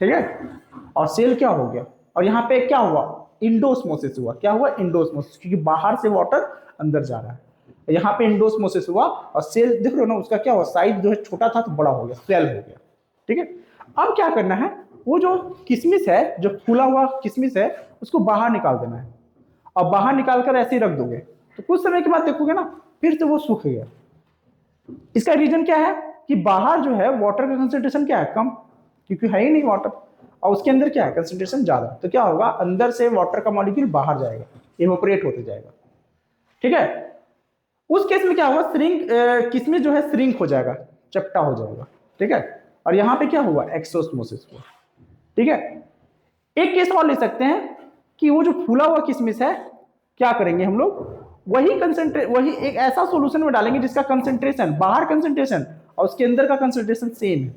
ठीक है। और सेल क्या हो गया? और यहाँ पे क्या हुआ? इंडोस्मोसिस हुआ। क्या हुआ? इंडोस्मोसिस, क्योंकि बाहर से वाटर अंदर जा रहा है। यहाँ पे इंडोस्मोसिस हुआ और सेल देख रहे हो ना, उसका क्या हुआ, साइज जो है छोटा था तो बड़ा हो गया, स्वेल हो गया। ठीक है, अब क्या करना है, वो जो किशमिश है, जो फूला हुआ किशमिश है, उसको बाहर निकाल देना है। और बाहर निकाल कर ऐसे ही रख दोगे तो कुछ समय के बाद देखोगे ना फिर से वो सूख गया। इसका रीजन क्या है कि बाहर जो है वाटर का कंसेंट्रेशन क्या है, कम, क्योंकि है ही नहीं वाटर, और उसके अंदर क्या है, कंसेंट्रेशन ज्यादा। तो क्या होगा, अंदर से वाटर का मॉलिक्यूल बाहर जाएगा, इवोपरेट होते जाएगा। ठीक है, उस केस में क्या होगा, किसमें जो है श्रिंक हो जाएगा, चपटा हो जाएगा। ठीक है, और यहां पे क्या हुआ, एक्सोस्मोसिस हुआ। ठीक है, एक केस और ले सकते हैं कि वो जो फूला हुआ किशमिश है, क्या करेंगे हम लोग, वही एक ऐसा सॉल्यूशन में डालेंगे जिसका कंसेंट्रेशन, बाहर कंसेंट्रेशन और उसके अंदर का कंसेंट्रेशन सेम है।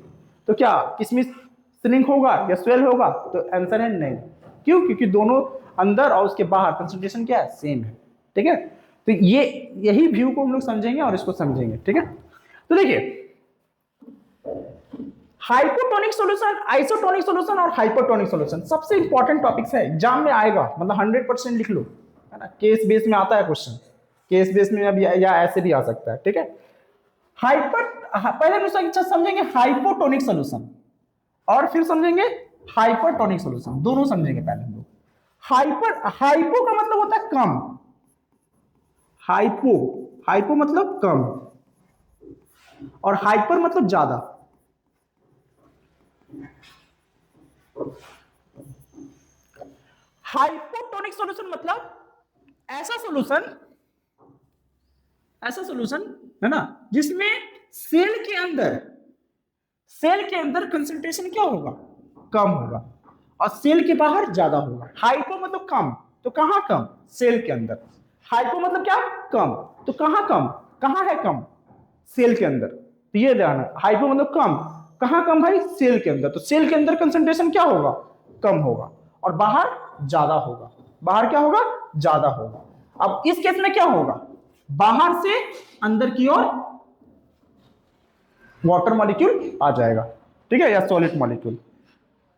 तो क्या किशमिश श्रिंक होगा या स्वेल होगा, तो आंसर है नहीं। क्यों, क्योंकि दोनों अंदर और उसके बाहर कंसेंट्रेशन क्या है, सेम है। ठीक है, तो यही व्यू को हम लोग समझेंगे और इसको समझेंगे। ठीक है, तो देखिए, हाइपोटोनिक सॉल्यूशन, आइसोटोनिक सॉल्यूशन और हाइपरटोनिक सॉल्यूशन सबसे इंपॉर्टेंट टॉपिक्स है, एग्जाम में आएगा, मतलब 100% लिख लो, है ना। केस बेस में आता है क्वेश्चन, केस बेस में अभी या ऐसे भी आ सकता है। ठीक है, पहले हम इसका समझेंगे हाइपोटोनिक सॉल्यूशन और फिर समझेंगे हाइपरटोनिक सॉल्यूशन, दोनों समझेंगे पहले हम लोग। हाइपो का मतलब होता है कम, हाइपो मतलब कम, और हाइपर मतलब ज्यादा। हाइपोटोनिक सॉल्यूशन मतलब ऐसा सॉल्यूशन है ना, जिसमें सेल के अंदर कंसंट्रेशन क्या होगा, कम होगा, और सेल के बाहर ज्यादा होगा। हाइपो मतलब कम, तो कहां कम, सेल के अंदर। हाइपो मतलब क्या, कम, तो कहां है कम, सेल के अंदर। तो ये ध्यान है, हाइपो मतलब कम, कहां कम भाई, सेल के अंदर। तो सेल के अंदर कंसंट्रेशन क्या होगा, कम होगा, और बाहर ज्यादा होगा। बाहर क्या होगा, ज्यादा होगा। अब इस केस में क्या होगा, बाहर से अंदर की ओर वाटर मॉलिक्यूल आ जाएगा। ठीक है, या सॉलिड मॉलिक्यूल।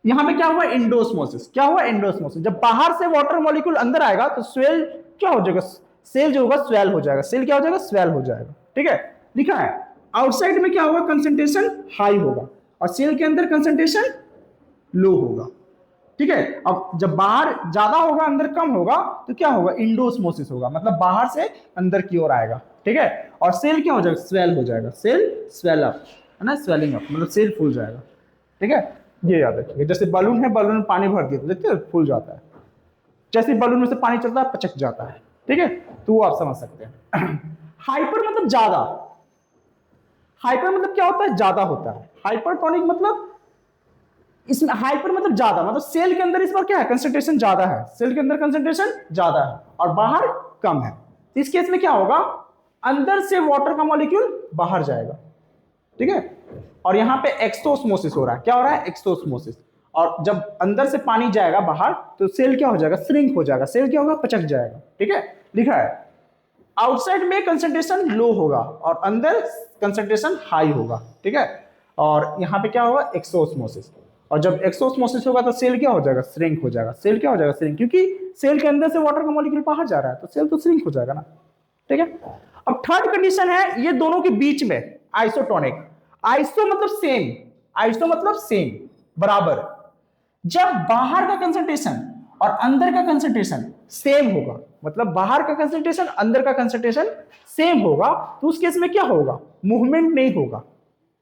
यहां पे क्या हुआ, इंडोस्मोसिस। क्या हुआ, इंडोस्मोसिस। जब बाहर से वाटर मॉलिक्यूल अंदर आएगा तो स्वेल क्या हो जाएगा, सेल जो होगा स्वेल हो जाएगा, सेल क्या हो जाएगा, स्वेल हो जाएगा। ठीक है, लिखा है। आउटसाइड में क्या होगा, कंसंट्रेशन हाई होगा, और सेल के अंदर कंसंट्रेशन लो होगा। ठीक है, अब जब बाहर ज्यादा होगा अंदर कम होगा तो क्या होगा, इंडोस्मोसिस होगा, मतलब बाहर से अंदर की ओर आएगा। ठीक है, और सेल क्या हो जाएगा, स्वेल हो जाएगा, सेल स्वेल अप, है ना, स्वेलिंग अप मतलब सेल फूल जाएगा। ठीक है, ये याद रखिए। जैसे बलून है, बलून में पानी भर दिया तो देखते हो फूल जाता है, जैसे बलून में से पानी चलता है पचक जाता है। ठीक है, तो वो आप समझ सकते हैं। हाइपर मतलब ज्यादा, हाइपर मतलब क्या होता है, ज्यादा होता है। हाइपरटोनिक मतलब, इसमें हाइपर मतलब ज्यादा, मतलब सेल के अंदर इस बार क्या है, कंसंट्रेशन ज्यादा है, सेल के अंदर कंसंट्रेशन ज्यादा है और बाहर कम है। तो इस केस में क्या होगा, अंदर से वाटर का मॉलिक्यूल बाहर जाएगा। ठीक है, और यहां पे एक्सोस्मोसिस हो रहा है। क्या हो रहा है, एक्सोस्मोसिस। और जब अंदर से पानी जाएगा बाहर तो सेल क्या हो जाएगा, श्रिंक हो जाएगा, सेल क्या होगा, पचक जाएगा। ठीक है, लिखा है। आउटसाइड में कंसंट्रेशन लो होगा और अंदर कंसंट्रेशन हाई होगा। ठीक है, और यहां पे क्या होगा, एक्सोस्मोसिस। और जब एक्सोस्मोसिस होगा तो सेल क्या हो जाएगा, श्रिंक हो जाएगा। सेल क्या हो जाएगा, श्रिंक, क्योंकि सेल के अंदर से वाटर का मॉलिक्यूल बाहर जा रहा है तो सेल तो श्रिंक हो जाएगा ना। ठीक है, अब थर्ड कंडीशन है ये दोनों के बीच में, आइसोटोनिक। आइसो मतलब सेम, आइसो मतलब सेम, बराबर। जब बाहर का कंसंट्रेशन और अंदर का कंसंट्रेशन सेम होगा, मतलब बाहर का कंसंट्रेशन अंदर का कंसंट्रेशन सेम होगा, तो उस केस में क्या होगा, मूवमेंट नहीं होगा।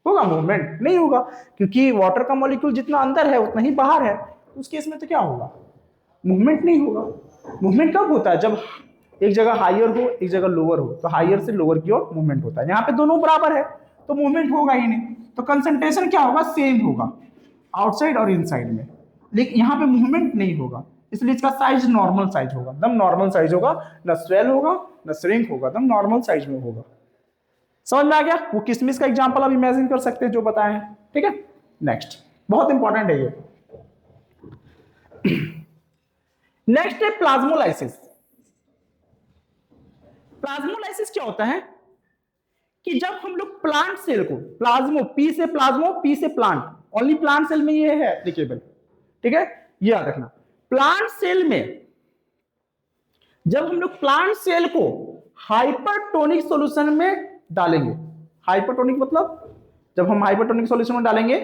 होगा, मूवमेंट नहीं होगा, क्योंकि वाटर का मॉलिक्यूल जितना अंदर है उतना ही बाहर है। उस केस में तो क्या होगा, मूवमेंट नहीं होगा। मूवमेंट कब होता है, जब एक जगह हाइयर हो एक जगह लोअर हो, तो हाइयर से लोअर की ओर मूवमेंट होता है। यहाँ पे दोनों बराबर है तो मूवमेंट होगा ही नहीं, तो कंसंट्रेशन क्या होगा, सेम होगा आउटसाइड और इनसाइड में, लेकिन यहाँ पे मूवमेंट नहीं होगा, इसलिए इसका साइज नॉर्मल साइज होगा, एकदम नॉर्मल साइज होगा, ना स्वेल होगा ना श्रिंक होगा, एकदम नॉर्मल साइज में होगा। समझ में आ गया, वो किशमिश का एग्जांपल आप इमेजिन कर सकते हैं जो बताए हैं। ठीक है, नेक्स्ट बहुत इंपॉर्टेंट है ये। नेक्स्ट है प्लाज्मोलाइसिस। प्लाज्मोलाइसिस क्या होता है कि जब हम लोग प्लांट सेल को, प्लाज्मो, पी से प्लाज्मो, पी से प्लांट, ओनली प्लांट सेल में ये है एप्लीकेबल। ठीक है, ये याद रखना। प्लांट सेल में जब हम लोग प्लांट सेल को हाइपरटोनिक सॉल्यूशन में डालेंगे। हाइपरटोनिक मतलब जब हम हाइपरटोनिक सॉल्यूशन में डालेंगे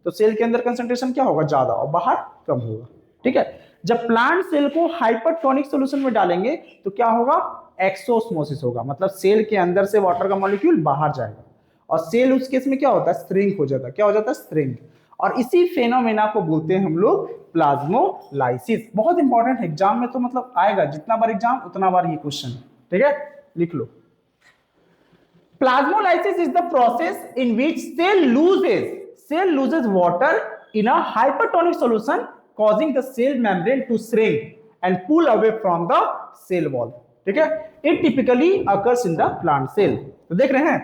तो सेल के अंदर कंसंट्रेशन क्या होगा, ज्यादा, और बाहर कम होगा। ठीक है, जब प्लांट सेल को हाइपरटोनिक सॉल्यूशन में डालेंगे तो क्या होगा, एक्सोस्मोसिस होगा, मतलब सेल के अंदर से वाटर का मॉलिक्यूल बाहर जाएगा, और सेल उस केस में क्या होता है, श्रिंक हो जाता है। क्या हो जाता है, श्रिंक। और इसी फेनोमेना को बोलते हैं हम लोग प्लाज्मोलाइसिस। बहुत इंपॉर्टेंट है, एग्जाम में तो मतलब आएगा, जितना बार एग्जाम उतना बार ये क्वेश्चन। ठीक है, लिख लो। Plasmolysis is the process in which cell loses water in a hypertonic solution, causing the cell membrane to shrink and pull away from the cell wall. ठीक है, it typically occurs in the plant cell. तो देख रहे हैं,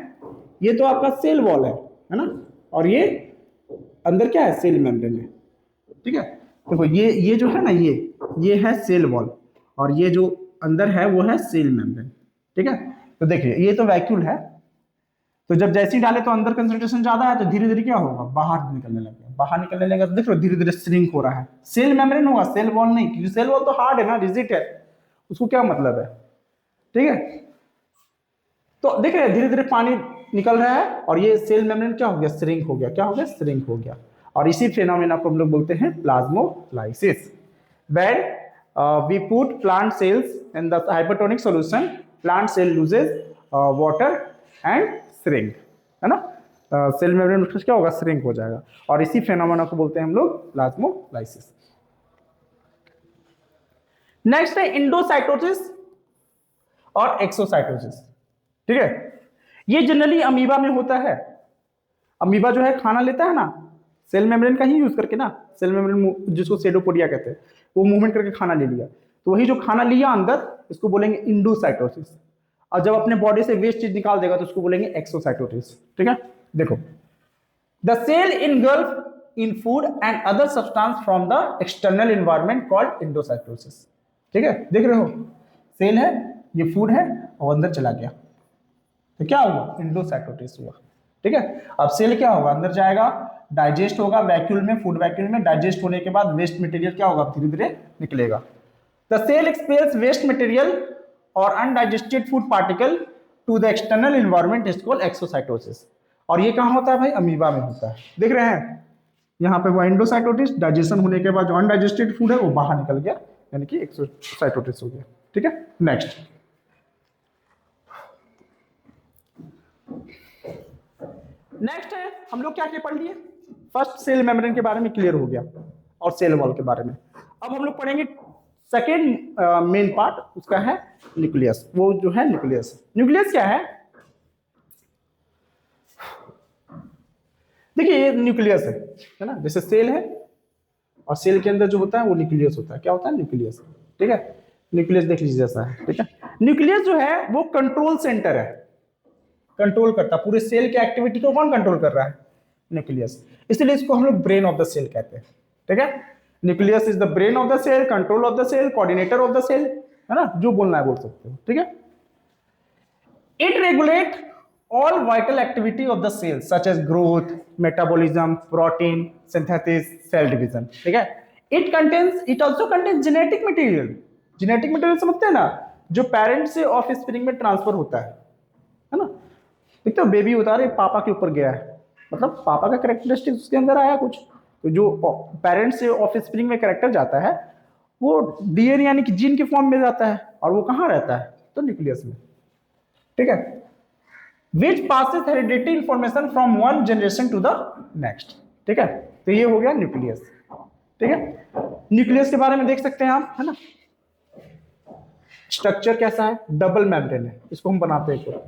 ये तो आपका cell wall है ना, और ये अंदर क्या है, सेल मेम्ब्रेन है। ठीक है, देखो ये जो है ना, ये है सेल वॉल, और ये जो अंदर है वो है सेल मेम्ब्रेन। ठीक है, तो देखिए ये तो वैक्यूल है, तो जब जैसे ही डाले तो अंदर कंसंट्रेशन ज्यादा है, तो धीरे धीरे क्या होगा, बाहर निकलने लगेगा। बाहर निकलने लगेगा तो देख लो धीरे धीरे श्रिंक हो रहा है। सेल मेम्ब्रेन होगा, सेल वॉल नहीं, क्योंकि सेल वॉल तो हार्ड है ना, रिजिड है, उसको क्या मतलब है। ठीक है, तो देख रहे हैं धीरे धीरे पानी निकल रहा है, और ये सेल मेम्ब्रेन क्या हो गया, श्रिंक हो गया। क्या हो गया, श्रिंक हो गया। और इसी फेनोमेना को हम लोग बोलते हैं plasmolysis. When we put plant cells in the hypertonic solution, plant cell loses water and shrink, है ना, सेल मेम्ब्रेन उसका क्या होगा, श्रिंक हो जाएगा। और इसी फेनोमेना को बोलते हैं हम लोग प्लाज्मोलाइसिस। नेक्स्ट है इंडोसाइटोसिस और एक्सोसाइटोसिस। ठीक है, ये जनरली अमीबा में होता है। अमीबा जो है खाना लेता है ना, सेल मेम्ब्रेन का ही यूज करके ना, सेल मेम्ब्रेन जिसको सेडोपोडिया कहते हैं, वो मूवमेंट करके खाना ले लिया, तो वही जो खाना लिया अंदर, इसको बोलेंगे इंडोसाइटोसिस। और जब अपने बॉडी से वेस्ट चीज निकाल देगा तो उसको बोलेंगे एक्सोसाइटोसिस। ठीक है, देखो, the cell engulf in food and other substance from the external environment called endocytosis. ठीक है, देख रहे हो, सेल है, ये फूड है, और अंदर चला गया, तो क्या हुआ, इंडोसाइटोसिस हुआ। ठीक है, अब सेल क्या होगा, अंदर जाएगा, डाइजेस्ट होगा वैक्यूल में, फूड वैक्यूल में, डाइजेस्ट होने के बाद वेस्ट मटेरियल क्या होगा, धीरे धीरे निकलेगा। The cell expels waste material और undigested food particle to the external environment is called exocytosis. और ये कहाँ होता है भाई, अमीबा में होता है। देख रहे हैं यहाँ पे वो एंडोसाइटोसिस, डाइजेशन होने के बाद जो अनडाइजेस्टेड फूड है वो बाहर निकल गया, यानी कि एक्सोसाइटोसिस हो गया। ठीक है, नेक्स्ट है, हम लोग क्या क्या पढ़ लिए, फर्स्ट सेल मेम्ब्रेन के बारे में क्लियर हो गया, और सेल वॉल के बारे में। अब हम लोग पढ़ेंगे सेकेंड मेन पार्ट, उसका है न्यूक्लियस। वो जो है न्यूक्लियस, न्यूक्लियस क्या है, देखिए ये न्यूक्लियस है ना, जैसे सेल है, और सेल के अंदर जो होता है वो न्यूक्लियस होता है। क्या होता है, न्यूक्लियस। ठीक है, न्यूक्लियस देख लीजिए जैसा है। ठीक है, न्यूक्लियस जो है वो कंट्रोल सेंटर है, कंट्रोल करता है पूरे सेल की एक्टिविटी को। कौन कंट्रोल कर रहा है, न्यूक्लियस, इसलिए इसको हम लोग ब्रेन ऑफ द सेल कहते हैं। ठीक है, nucleus is the brain of the cell, control of the cell, coordinator of the cell, है ना, जो बोलना है बोल सकते हो। ठीक है, it regulate all vital activity of the cell such as growth, metabolism, protein synthesis, cell division. ठीक है, it also contains genetic material. genetic material समझते हैं ना, जो पेरेंट से ऑफ स्प्रिंग में ट्रांसफर होता है ना। देखते हो बेबी होता है, पापा के ऊपर गया है, मतलब पापा का कैरेक्टरिस्टिक उसके अंदर आया कुछ, तो जो पेरेंट से ऑफ स्प्रिंग में कैरेक्टर जाता है वो डीएनए यानी कि जीन के फॉर्म में जाता है, और वो कहाँ रहता है, तो न्यूक्लियस में। ठीक है, which passes hereditary information from one generation to the next. ठीक है, तो ये हो गया न्यूक्लियस। ठीक है, न्यूक्लियस के बारे में देख सकते हैं आप, है ना, स्ट्रक्चर कैसा है, डबल मेम्ब्रेन है, इसको हम बनाते हैं एक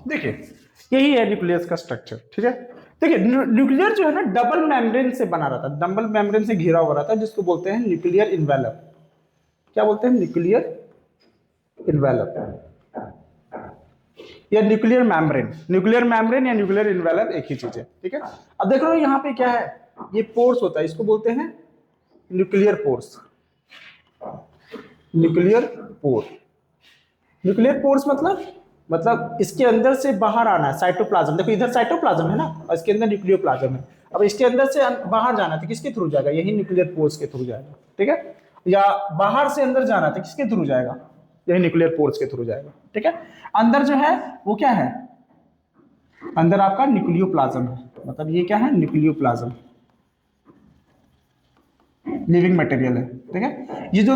देखिए यही है न्यूक्लियस का स्ट्रक्चर, ठीक है। देखिए न्यूक्लियर जो है ना डबल मेम्ब्रेन से बना रहता है, डबल मेम्ब्रेन से घिरा हुआ रहता है, जिसको बोलते हैं न्यूक्लियर इन्वेलप। क्या बोलते हैं? न्यूक्लियर इन्वेलप या न्यूक्लियर मेम्ब्रेन। न्यूक्लियर मेम्ब्रेन या न्यूक्लियर इन्वेलप एक ही चीज है, ठीक है। अब देख रहे हो यहाँ पे क्या है, ये पोर्स होता है, इसको बोलते हैं nuclear pores. Nuclear pore, nuclear pores मतलब इसके अंदर से बाहर आना है साइटोप्लाज्म। देखो इधर साइटोप्लाज्म है ना, और इसके अंदर न्यूक्लियोप्लाज्म है। अब इसके अंदर से बाहर जाना था, किसके थ्रू जाएगा? यही न्यूक्लियर पोर्स के थ्रू जाएगा, ठीक है। या बाहर से अंदर जाना था, किसके थ्रू जाएगा? यही न्यूक्लियर पोर्स के थ्रू जाएगा, ठीक है। अंदर जो है वो क्या है? अंदर आपका न्यूक्लियोप्लाज्म है, मतलब ये क्या है? न्यूक्लियोप्लाज्म, लिविंग मटेरियल है, ठीक है। ये जो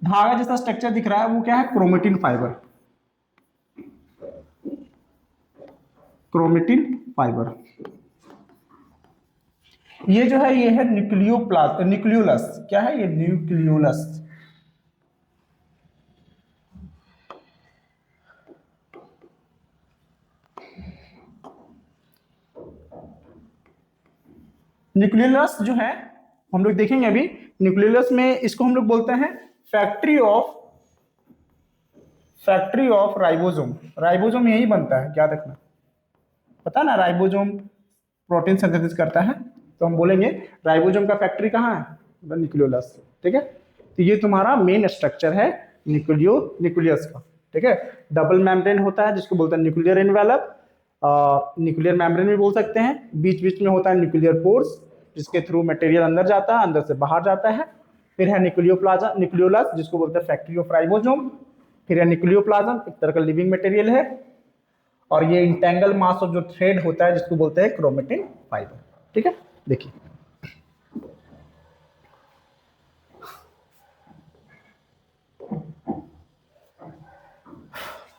धागा जैसा स्ट्रक्चर दिख रहा है वो क्या है? Chromatin fibre. क्रोमेटिन फाइबर ये जो है, ये है न्यूक्लियोलस। क्या है ये? न्यूक्लियोलस। न्यूक्लियोलस जो है हम लोग देखेंगे अभी। न्यूक्लियोलस में इसको हम लोग बोलते हैं फैक्ट्री ऑफ राइबोसोम। राइबोसोम यही बनता है, क्या रखना पता ना, राइबोसोम प्रोटीन सिंथेसिस करता है, तो हम बोलेंगे राइबोसोम का फैक्ट्री कहाँ है? न्यूक्लियोलस, ठीक है। तो ये तुम्हारा मेन स्ट्रक्चर है न्यूक्लियस का, ठीक है। डबल मेम्ब्रेन होता है जिसको बोलते हैं न्यूक्लियर इन्वेलप, न्यूक्लियर मेम्ब्रेन भी बोल सकते हैं। बीच बीच में होता है न्यूक्लियर पोर्स, जिसके थ्रू मटेरियल अंदर जाता है, अंदर से बाहर जाता है। फिर है न्यूक्लियोलस जिसको बोलते हैं फैक्ट्री ऑफ राइबोसोम। फिर है न्यूक्लियोप्लाज्म, एक तरह का लिविंग मटेरियल है। और ये इंटेंगल मास ऑफ जो थ्रेड होता है जिसको बोलते हैं क्रोमेटिन फाइबर, ठीक है। देखिए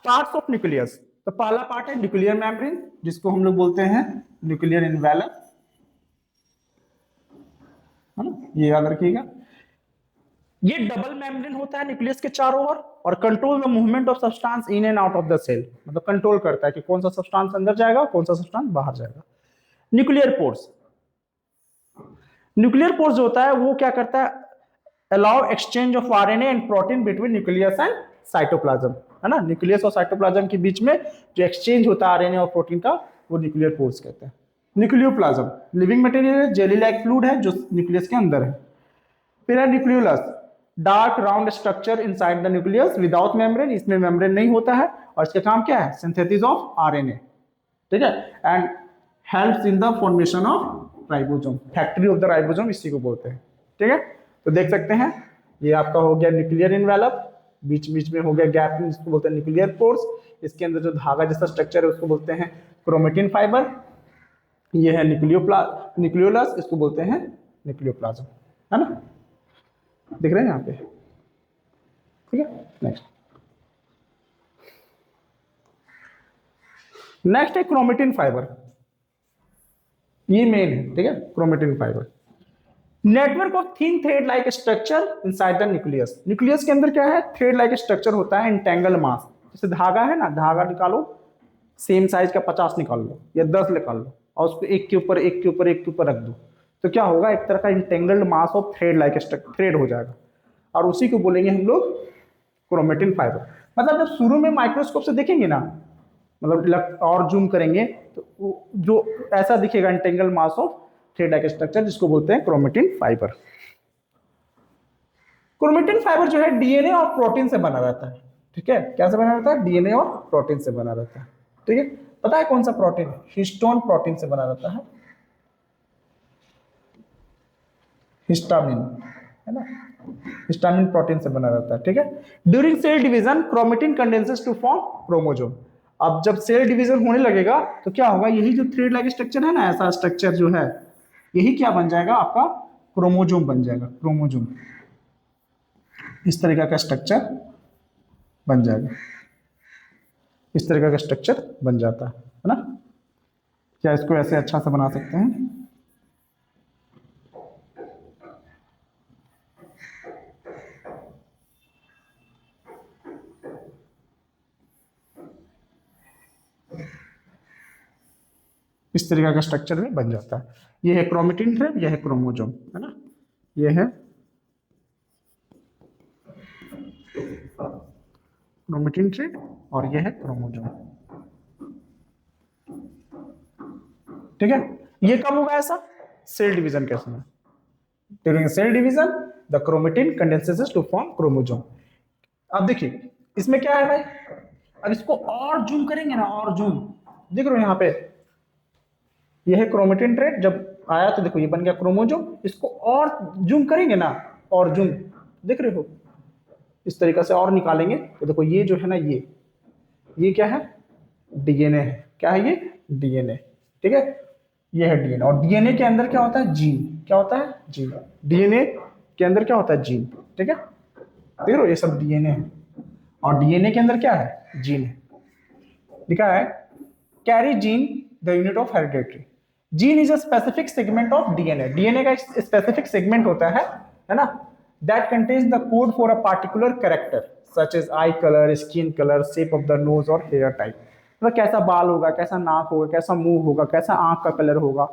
पार्ट्स ऑफ न्यूक्लियस। तो पहला पार्ट है न्यूक्लियर मेम्ब्रेन, जिसको हम लोग बोलते हैं न्यूक्लियर इन्वेलप, है ना, ये याद रखिएगा। ये डबल मेम्ब्रेन होता है न्यूक्लियस के चारों ओर, और control the movement of substance in and out of the cell, मतलब कंट्रोल करता है कि कौन सा सब्सटेंस अंदर जाएगा, कौन सा सब्सटेंस बाहर जाएगा। न्यूक्लियर पोर्स, न्यूक्लियर पोर्स जो होता है वो क्या करता है? Allow exchange of RNA and protein between nucleus and cytoplasm, है ना। न्यूक्लियस और साइटोप्लाज्म के बीच में जो एक्सचेंज होता है आरएनए और प्रोटीन का, वो न्यूक्लियर पोर्स कहते हैं। न्यूक्लियोप्लाज्म लिविंग मटेरियल है, जेली लाइक फ्लूइड है जो न्यूक्लियस के अंदर है। फिर है nucleolus, dark round structure inside the nucleus without membrane, इसमें मेम्ब्रेन नहीं होता है, और इसका काम क्या है? सिंथेसिस ऑफ आरएनए, ठीक है। And helps in the formation of ribosome, factory of the ribosome इसी को बोलते हैं, ठीक है। तो देख सकते हैं ये आपका हो गया न्यूक्लियर इन्वेलप, बीच बीच में हो गया गैप, जिसको बोलते हैं न्यूक्लियर पोर्स। इसके अंदर जो धागा जैसा स्ट्रक्चर है उसको बोलते हैं क्रोमेटिन फाइबर। ये है न्यूक्लियोलस, इसको बोलते हैं न्यूक्लियोप्लाज्म, है ना। दिख रहे हैं यहाँ पे, ठीक है। नेक्स्ट है क्रोमेटिन फाइबर, ये मेन है, ठीक है। Chromatin fibre network of thin thread like structure inside the nucleus. Nucleus के अंदर क्या है? थ्रेड लाइक स्ट्रक्चर होता है, इंटेंगल मास। जैसे धागा है ना, धागा निकालो, सेम साइज का 50 निकाल लो या 10 निकाल लो, और उसको एक के ऊपर एक के ऊपर एक के ऊपर रख दो, तो क्या होगा? एक तरह का entangled mass of thread like thread हो जाएगा, और उसी को बोलेंगे हम लोग क्रोमेटिन फाइबर। मतलब जब शुरू में माइक्रोस्कोप से देखेंगे ना, मतलब और जूम करेंगे तो जो ऐसा दिखेगा entangle mass of thread like structure, जिसको बोलते हैं क्रोमेटिन फाइबर। क्रोमेटिन फाइबर जो है डीएनए और प्रोटीन से बना रहता है, ठीक है। क्या से बना रहता है? डीएनए और प्रोटीन से बना रहता है, ठीक है। पता है कौन सा प्रोटीन? हिस्टोन प्रोटीन से बना रहता है, हिस्टामिन, है ना, हिस्टामिन प्रोटीन से बना रहता है, ठीक है। During cell division chromatin condenses to form chromosome. अब जब सेल डिवीजन होने लगेगा तो क्या होगा? यही जो थ्रेड लाइक स्ट्रक्चर है ना, ऐसा स्ट्रक्चर जो है, यही क्या बन जाएगा? आपका क्रोमोसोम बन जाएगा। क्रोमोसोम इस तरीका का स्ट्रक्चर बन जाएगा, इस तरीका का स्ट्रक्चर बन जाता है ना। क्या इसको ऐसे अच्छा से बना सकते हैं? इस तरीके का स्ट्रक्चर में बन जाता है। ये है क्रोमेटिन थ्रेड, यह है क्रोमोजोम, है ना, ये है क्रोमेटिन थ्रेड और ये है क्रोमोजोम। ठीक है, ये कब होगा ऐसा? सेल डिवीजन के समय। During cell division the chromatin condenses to form chromosome. अब देखिए इसमें क्या है भाई, अब इसको और जूम करेंगे ना, और जूम, देख रहे हो यहाँ पे ये है क्रोमेटिन थ्रेड, जब आया तो देखो ये बन गया क्रोमोजोम। इसको और जूम करेंगे ना, और जूम, देख रहे हो इस तरीके से और निकालेंगे तो देखो ये जो है ना, ये क्या है? डीएनए है। क्या है ये? डीएनए। ठीक है, ये है डीएनए। और डीएनए के अंदर क्या होता है? जीन। क्या होता है? जीन। डीएनए के अंदर क्या होता है? जीन। ठीक है, देख रहे हो ये सब डीएनए है, और डीएनए के अंदर क्या है? जीन है। लिखा है carry gene the unit of hereditary. Gene is a specific segment of DNA. DNA का स्पेसिफिक सेगमेंट होता है ना, that contains the code for a particular character such as eye colour, skin colour, shape of the nose और hair type. मतलब कैसा बाल होगा, कैसा नाक होगा, कैसा मुंह होगा, कैसा आंख का कलर होगा।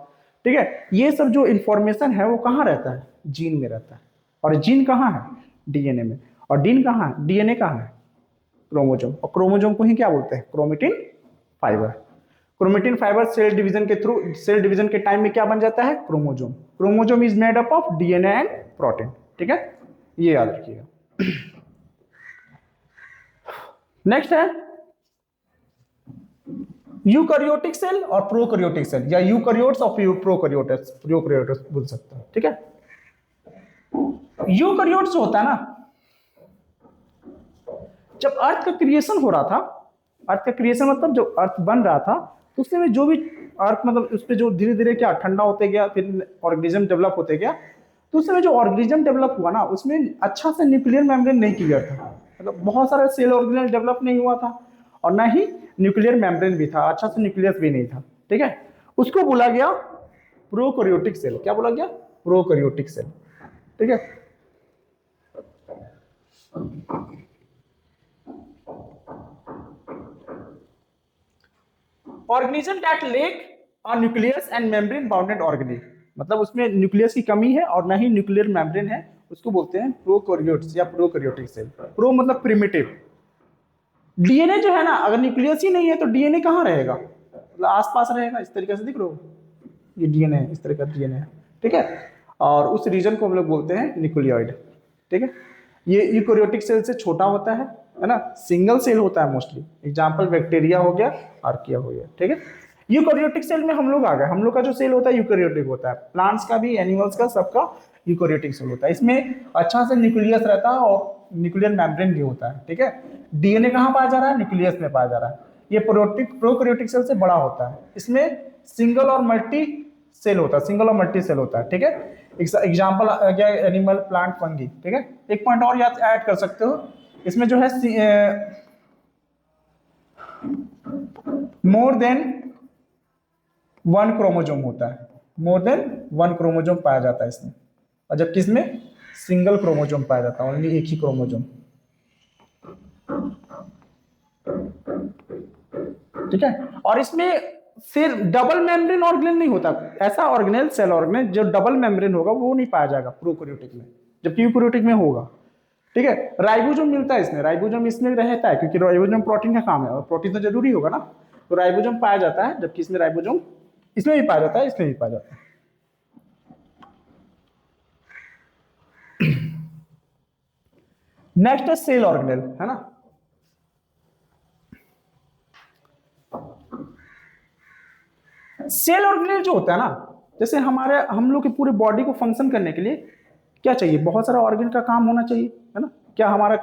ठीक है, ये सब जो इंफॉर्मेशन है वो कहाँ रहता है? जीन में रहता है। और जीन कहाँ है? डीएनए में। और डीन कहाँ है? डीएनए कहाँ है? क्रोमोजोम। और क्रोमोजोम को ही क्या बोलते हैं? Chromatin fibre. Chromatin fibre cell division के थ्रू, सेल डिवीजन के टाइम में क्या बन जाता है? Chromosome. Chromosome is made up of DNA and protein. ठीक है, ये याद रखिएगा। नेक्स्ट है यूकैरियोटिक सेल और प्रोकैरियोटिक सेल, या यूकैरियोट्स और प्रोकैरियोट्स, प्रोकैरियोट्स बोल सकते हैं। ठीक है, यूकैरियोट्स होता है ना, जब अर्थ का क्रिएशन हो रहा था, अर्थ का क्रिएशन मतलब जब अर्थ बन रहा था, तो उसमें जो भी अर्थ मतलब उस पर जो धीरे धीरे क्या ठंडा होते गया, फिर ऑर्गेनिज्म डेवलप होते गया, तो उसमें जो ऑर्गेनिज्म डेवलप हुआ ना, उसमें अच्छा से न्यूक्लियर मेम्ब्रेन नहीं क्लियर था। मतलब बहुत सारा सेल ऑर्गेनल डेवलप नहीं हुआ था, और ना ही न्यूक्लियर मेम्ब्रेन भी था, अच्छा से न्यूक्लियस भी नहीं था। ठीक है, उसको बोला गया प्रोकैरियोटिक सेल। क्या बोला गया? Prokaryotic cell. ठीक है, organism that lack a nucleus and membrane bounded organism, मतलब उसमें न्यूक्लियस की कमी है और ना ही न्यूक्लियर मेम्ब्रेन है, उसको बोलते हैं प्रोकैरियोट्स या प्रोकैरियोटिक सेल। प्रो मतलब प्रिमिटिव। डीएनए जो है ना, अगर न्यूक्लियस ही नहीं है तो डीएनए कहाँ रहेगा? मतलब आसपास रहेगा, इस तरीके से दिख रहा हो, ये डीएनए है, इस तरह का डीएनए है। ठीक है, और उस रीजन को हम लोग बोलते हैं न्यूक्लियोइड। ठीक है, ये यूकैरियोटिक सेल से छोटा होता है ना, सिंगल सेल होता है मोस्टली। एग्जांपल बैक्टीरिया हो गया, आर्किया हो गया। ठीक है, यूकैरियोटिक सेल में हम लोग आ गए, हम लोग का जो सेल होता है यूकैरियोटिक होता है, प्लांट्स का भी, एनिमल्स का, सबका यूकैरियोटिक सेल होता है। इसमें अच्छा से न्यूक्लियस रहता है और न्यूक्लियर मेम्ब्रेन भी होता है। ठीक है, डीएनए कहाँ पाया जा रहा है? न्यूक्लियस में पाया जा रहा है। ये प्रोकैरियोटिक सेल से बड़ा होता है, इसमें सिंगल और मल्टी सेल होता है, सिंगल और मल्टी सेल होता है। ठीक है, एग्जाम्पल आ गया एनिमल, प्लांट, फंगी। ठीक है, एक पॉइंट और याद ऐड कर सकते हो, इसमें जो है मोर देन वन क्रोमोजोम होता है, मोर देन वन क्रोमोजोम पाया जाता है इसमें, और जबकि इसमें सिंगल क्रोमोजोम पाया जाता है, ओनली एक ही क्रोमोजोम। ठीक है, और इसमें फिर डबल मेम्ब्रेन ऑर्गेनल नहीं होता, ऐसा ऑर्गेनल, सेल ऑर्गेनल जो डबल मेम्ब्रेन होगा वो नहीं पाया जाएगा प्रोकैरियोटिक में, जबकि यूकैरियोटिक में होगा। ठीक है, राइबोसोम मिलता है इसमें, राइबोसोम इसमें रहता है क्योंकि राइबोसोम प्रोटीन का काम है और प्रोटीन तो जरूरी होगा ना, तो राइबोसोम पाया जाता है, जबकि इसमें राइबोसोम इसमें भी पाया जाता है, इसमें भी पाया जाता है। नेक्स्ट है सेल ऑर्गेनल, है ना। सेल ऑर्गेनल जो होता है ना, जैसे हमारे हम लोग के पूरे बॉडी को फंक्शन करने के लिए क्या चाहिए? बहुत सारा ऑर्गन का काम होना चाहिए, है ना। क्या हमारा,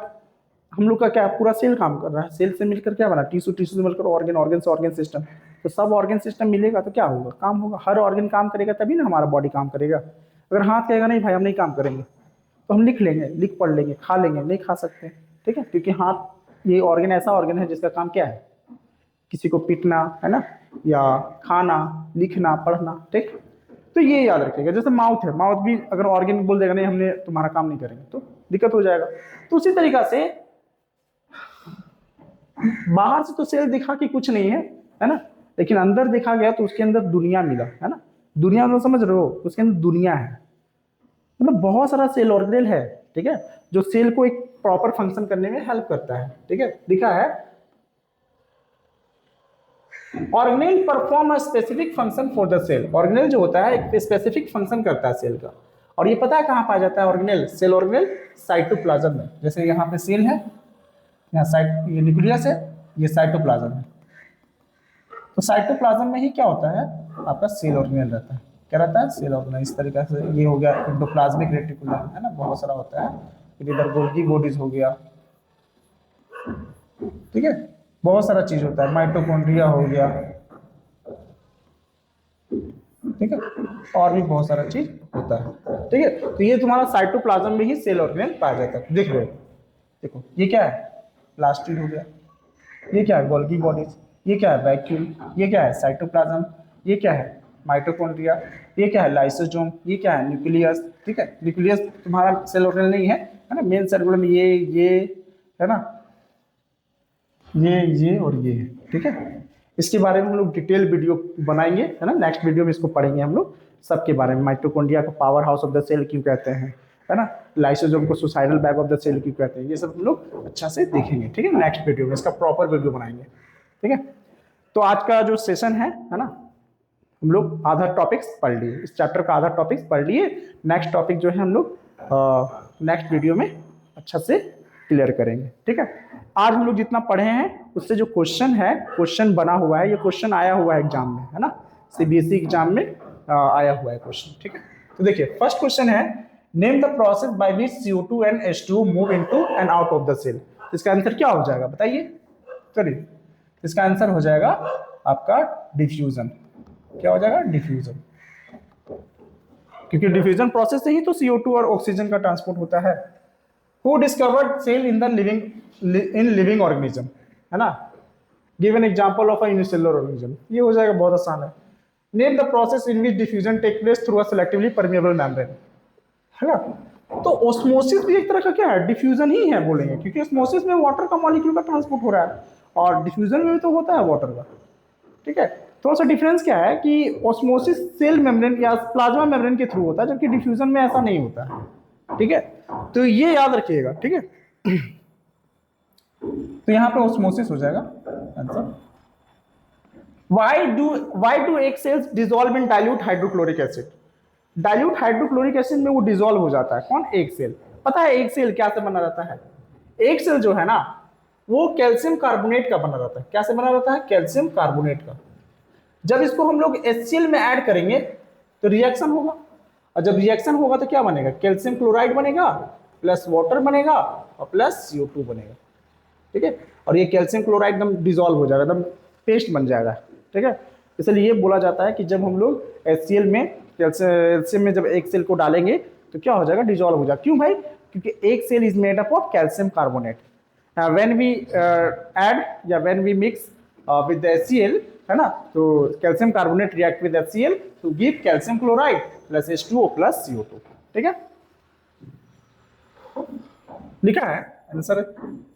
हम लोग का क्या पूरा सेल काम कर रहा है, सेल से मिलकर क्या बना? टिश्यू, टिश्यू से मिलकर ऑर्गन, ऑर्गन से ऑर्गन सिस्टम। तो सब ऑर्गन सिस्टम मिलेगा तो क्या होगा? काम होगा। हर ऑर्गन काम करेगा तभी ना हमारा बॉडी काम करेगा। अगर हाथ कहेगा नहीं भाई हम नहीं काम करेंगे, तो हम लिख लेंगे, लिख पढ़ लेंगे, खा लेंगे, नहीं खा सकते। ठीक है, क्योंकि हाथ ये ऑर्गन ऐसा ऑर्गन है जिसका काम क्या है? किसी को पीटना, है ना, या खाना, लिखना, पढ़ना। ठीक, तो ये याद रखिएगा। जैसे माउथ है, माउथ भी अगर ऑर्गन बोल देगा नहीं हमने तुम्हारा काम नहीं करेंगे तो दिक्कत हो जाएगा। तो उसी तरीका से बाहर से तो सेल दिखा कि कुछ नहीं है, है ना, लेकिन अंदर देखा गया तो उसके अंदर दुनिया मिला, है ना। दुनिया मतलब समझ रहे हो, उसके अंदर दुनिया है, मतलब बहुत सारा सेल ऑर्गेनेल है, ठीक है, जो सेल को एक प्रॉपर फंक्शन करने में हेल्प करता है, ठीक है। लिखा है organelle perform a specific function for the cell. Organelle जो होता है एक स्पेसिफिक फंक्शन करता है सेल का, और ये पता है कहाँ पाया जाता है ऑर्गेनेल, सेल ऑर्गेनेल साइटोप्लाज्म में। जैसे यहाँ पे सेल है, यहाँ साइट, ये न्यूक्लियस है, ये साइटोप्लाज्म है। तो साइटोप्लाज्म में ही क्या होता है, आपका सेल ऑर्गेनेल रहता है। क्या रहता है, सेल ऑर्गेनेल। इस तरीके से ये हो गया एंडोप्लाज्मिक रेटिकुलम, है ना, बहुत सारा होता है। फिर इधर गोल्गी बॉडीज हो गया, ठीक है, बहुत सारा चीज होता है, माइटोकॉन्ड्रिया हो गया, ठीक है, और भी बहुत सारा चीज होता है, ठीक है। तो ये तुम्हारा साइटोप्लाज्म में ही सेल ऑर्गेनेल पाया जाता है। देख रहे हो, देखो ये क्या है, प्लास्टिड हो गया, ये क्या है, गोल्गी बॉडीज, ये क्या है, वैक्यूल, ये क्या है, साइटोप्लाज्म, ये क्या है, माइटोकॉन्ड्रिया, ये क्या है, लाइसोसोम, ये क्या है, न्यूक्लियस, ठीक है। न्यूक्लियस तुम्हारा सेल ऑर्गेनेल नहीं है ना, मेन सेल ऑर्गेनेल में ये है ना, ये और ये, ठीक है। इसके बारे में हम लोग डिटेल वीडियो बनाएंगे, है ना, नेक्स्ट वीडियो में इसको पढ़ेंगे हम लोग सबके बारे में। माइटोकॉन्ड्रिया को power house of the cell क्यों कहते हैं, है ना, लाइसोसोम को suicidal bag of the cell क्यों कहते हैं, ये सब हम लोग अच्छा से देखेंगे, ठीक है। नेक्स्ट वीडियो में इसका प्रॉपर वीडियो बनाएंगे, ठीक है। तो आज का जो सेशन है ना, हम लोग आधा टॉपिक्स पढ़ लिए, इस चैप्टर का आधा टॉपिक्स पढ़ लिए। नेक्स्ट टॉपिक जो है हम लोग नेक्स्ट वीडियो में अच्छा से क्लियर करेंगे, ठीक है। आज हम लोग जितना पढ़े हैं उससे जो क्वेश्चन है, क्वेश्चन बना हुआ है, ये क्वेश्चन आया हुआ है एग्जाम में, है ना, सीबीएसई एग्जाम में आया हुआ है क्वेश्चन, ठीक है। तो देखिए फर्स्ट क्वेश्चन है, name the process by which CO2 and H2 move into and out of the cell. इसका आंसर क्या हो जाएगा बताइए, चलिए। इसका आंसर हो जाएगा आपका डिफ्यूजन। क्या हो जाएगा, डिफ्यूजन, क्योंकि डिफ्यूजन प्रोसेस से ही तो CO2 और ऑक्सीजन का ट्रांसपोर्ट होता है। Who discovered cell in the living organism, है ना, give an example of a unicellular organism. ये हो जाएगा, बहुत आसान है। Name the process in which diffusion take place through a selectively permeable membrane, है ना। तो ऑस्मोसिस भी एक तरह का क्या है, डिफ्यूजन ही है बोलेंगे, क्योंकि ऑस्मोसिस में वाटर का मॉलिक्यूल का ट्रांसपोर्ट हो रहा है, और डिफ्यूजन में भी तो होता है वाटर का, ठीक है। थोड़ा सा डिफरेंस क्या है कि ऑस्मोसिस सेल मेम्ब्रेन या प्लाज्मा मेम्ब्रेन के थ्रू होता है, जबकि डिफ्यूजन में ऐसा नहीं होता है, ठीक है। तो ये याद रखिएगा, ठीक है। तो यहां पे ऑस्मोसिस हो जाएगा answer. why do egg cells dissolve in dilute hydrochloric acid? Dilute hydrochloric acid में वो डिसॉल्व हो जाता है, कौन, एग सेल। पता है एग सेल क्या से बना रहता है, एग सेल जो है ना वो कैल्शियम कार्बोनेट का बना रहता है। क्या से बना रहता है, कैल्शियम कार्बोनेट का। जब इसको हम लोग HCl में ऐड करेंगे तो रिएक्शन होगा, और जब रिएक्शन होगा तो क्या बनेगा, कैल्शियम क्लोराइड बनेगा प्लस वाटर बनेगा और प्लस CO2 बनेगा, ठीक है। और ये कैल्शियम क्लोराइड एकदम डिसॉल्व हो जाएगा, एकदम पेस्ट बन जाएगा, ठीक है। इसलिए ये बोला जाता है कि जब हम लोग HCl में कैल्शियम में जब एक सेल को डालेंगे तो क्या हो जाएगा, डिसॉल्व हो जाएगा। क्यों भाई, क्योंकि एक shell is made up of calcium carbonate. When we add या when we mix with HCl, है ना, तो calcium carbonate react with HCl to give calcium chloride plus H2O plus CO2, ठीक है। लिखा है आंसर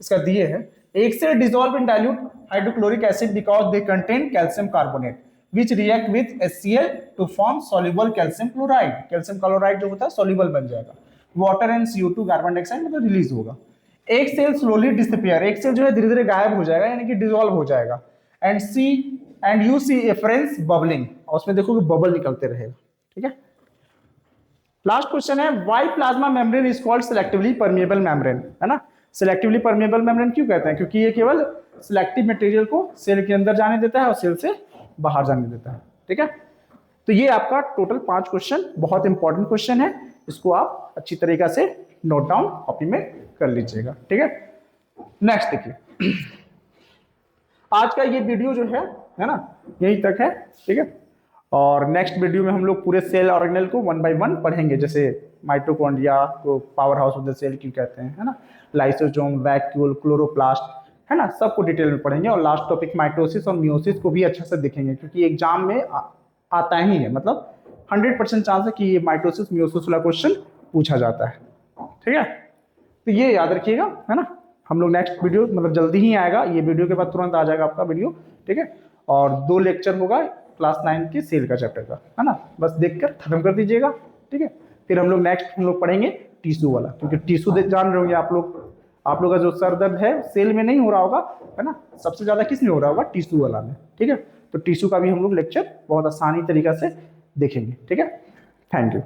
इसका दिए है, egg shell dissolve in dilute hydrochloric acid because they contain calcium carbonate which react with HCl to form soluble calcium chloride। Calcium chloride जो होता है soluble बन जाएगा, water and CO2 carbon dioxide मतलब रिलीज होगा। Egg shell slowly disappear, egg shell जो है धीरे धीरे गायब हो जाएगा, यानी कि डिसॉल्व हो जाएगा। एंड यू सी एफरेंस बबलिंग, और उसमें देखोगे बबल निकलते रहेगा, ठीक है। लास्ट क्वेश्चन है, why plasma membrane is called selectively permeable membrane, है ना। सिलेक्टिवली परमिएबल मेम्ब्रेन क्यों कहते हैं, क्योंकि ये केवल सिलेक्टिव मटेरियल को सेल के अंदर जाने देता है और सेल से बाहर जाने देता है, ठीक है। तो ये आपका टोटल 5 क्वेश्चन, बहुत इंपॉर्टेंट क्वेश्चन है, इसको आप अच्छी तरीका से नोट डाउन कॉपी में कर लीजिएगा, ठीक है। नेक्स्ट देखिए, आज का ये वीडियो जो है ना, यहीं तक है, ठीक है। और नेक्स्ट वीडियो में हम लोग पूरे सेल ऑर्गेनेल को 1 बाय 1 पढ़ेंगे, जैसे माइटोकॉन्ड्रिया को power house of the cell क्यों कहते हैं, है ना, लाइसोसोम, वैक्यूल, क्लोरोप्लास्ट, है ना, सबको डिटेल में पढ़ेंगे। और लास्ट टॉपिक माइटोसिस और मियोसिस को भी अच्छा से देखेंगे, क्योंकि एग्जाम में आता ही है, मतलब 100% चांस है कि ये माइटोसिस मियोसिस वाला क्वेश्चन पूछा जाता है, ठीक है। तो ये याद रखिएगा, है ना। हम लोग नेक्स्ट वीडियो मतलब जल्दी ही आएगा, ये वीडियो के बाद तुरंत आ जाएगा आपका वीडियो, ठीक है। और 2 लेक्चर होगा क्लास 9 के सेल का चैप्टर का, है ना। बस देखकर खत्म कर दीजिएगा, ठीक है। फिर हम लोग नेक्स्ट पढ़ेंगे टिश्यू वाला, क्योंकि टिश्यू जान रहे होंगे आप लोग का जो सर दर्द है सेल में नहीं हो रहा होगा, है ना, सबसे ज्यादा किस में हो रहा होगा, टिश्यू वाला में, ठीक है। तो टिश्यू का भी हम लोग लेक्चर बहुत आसानी तरीका से देखेंगे, ठीक है। Thank you.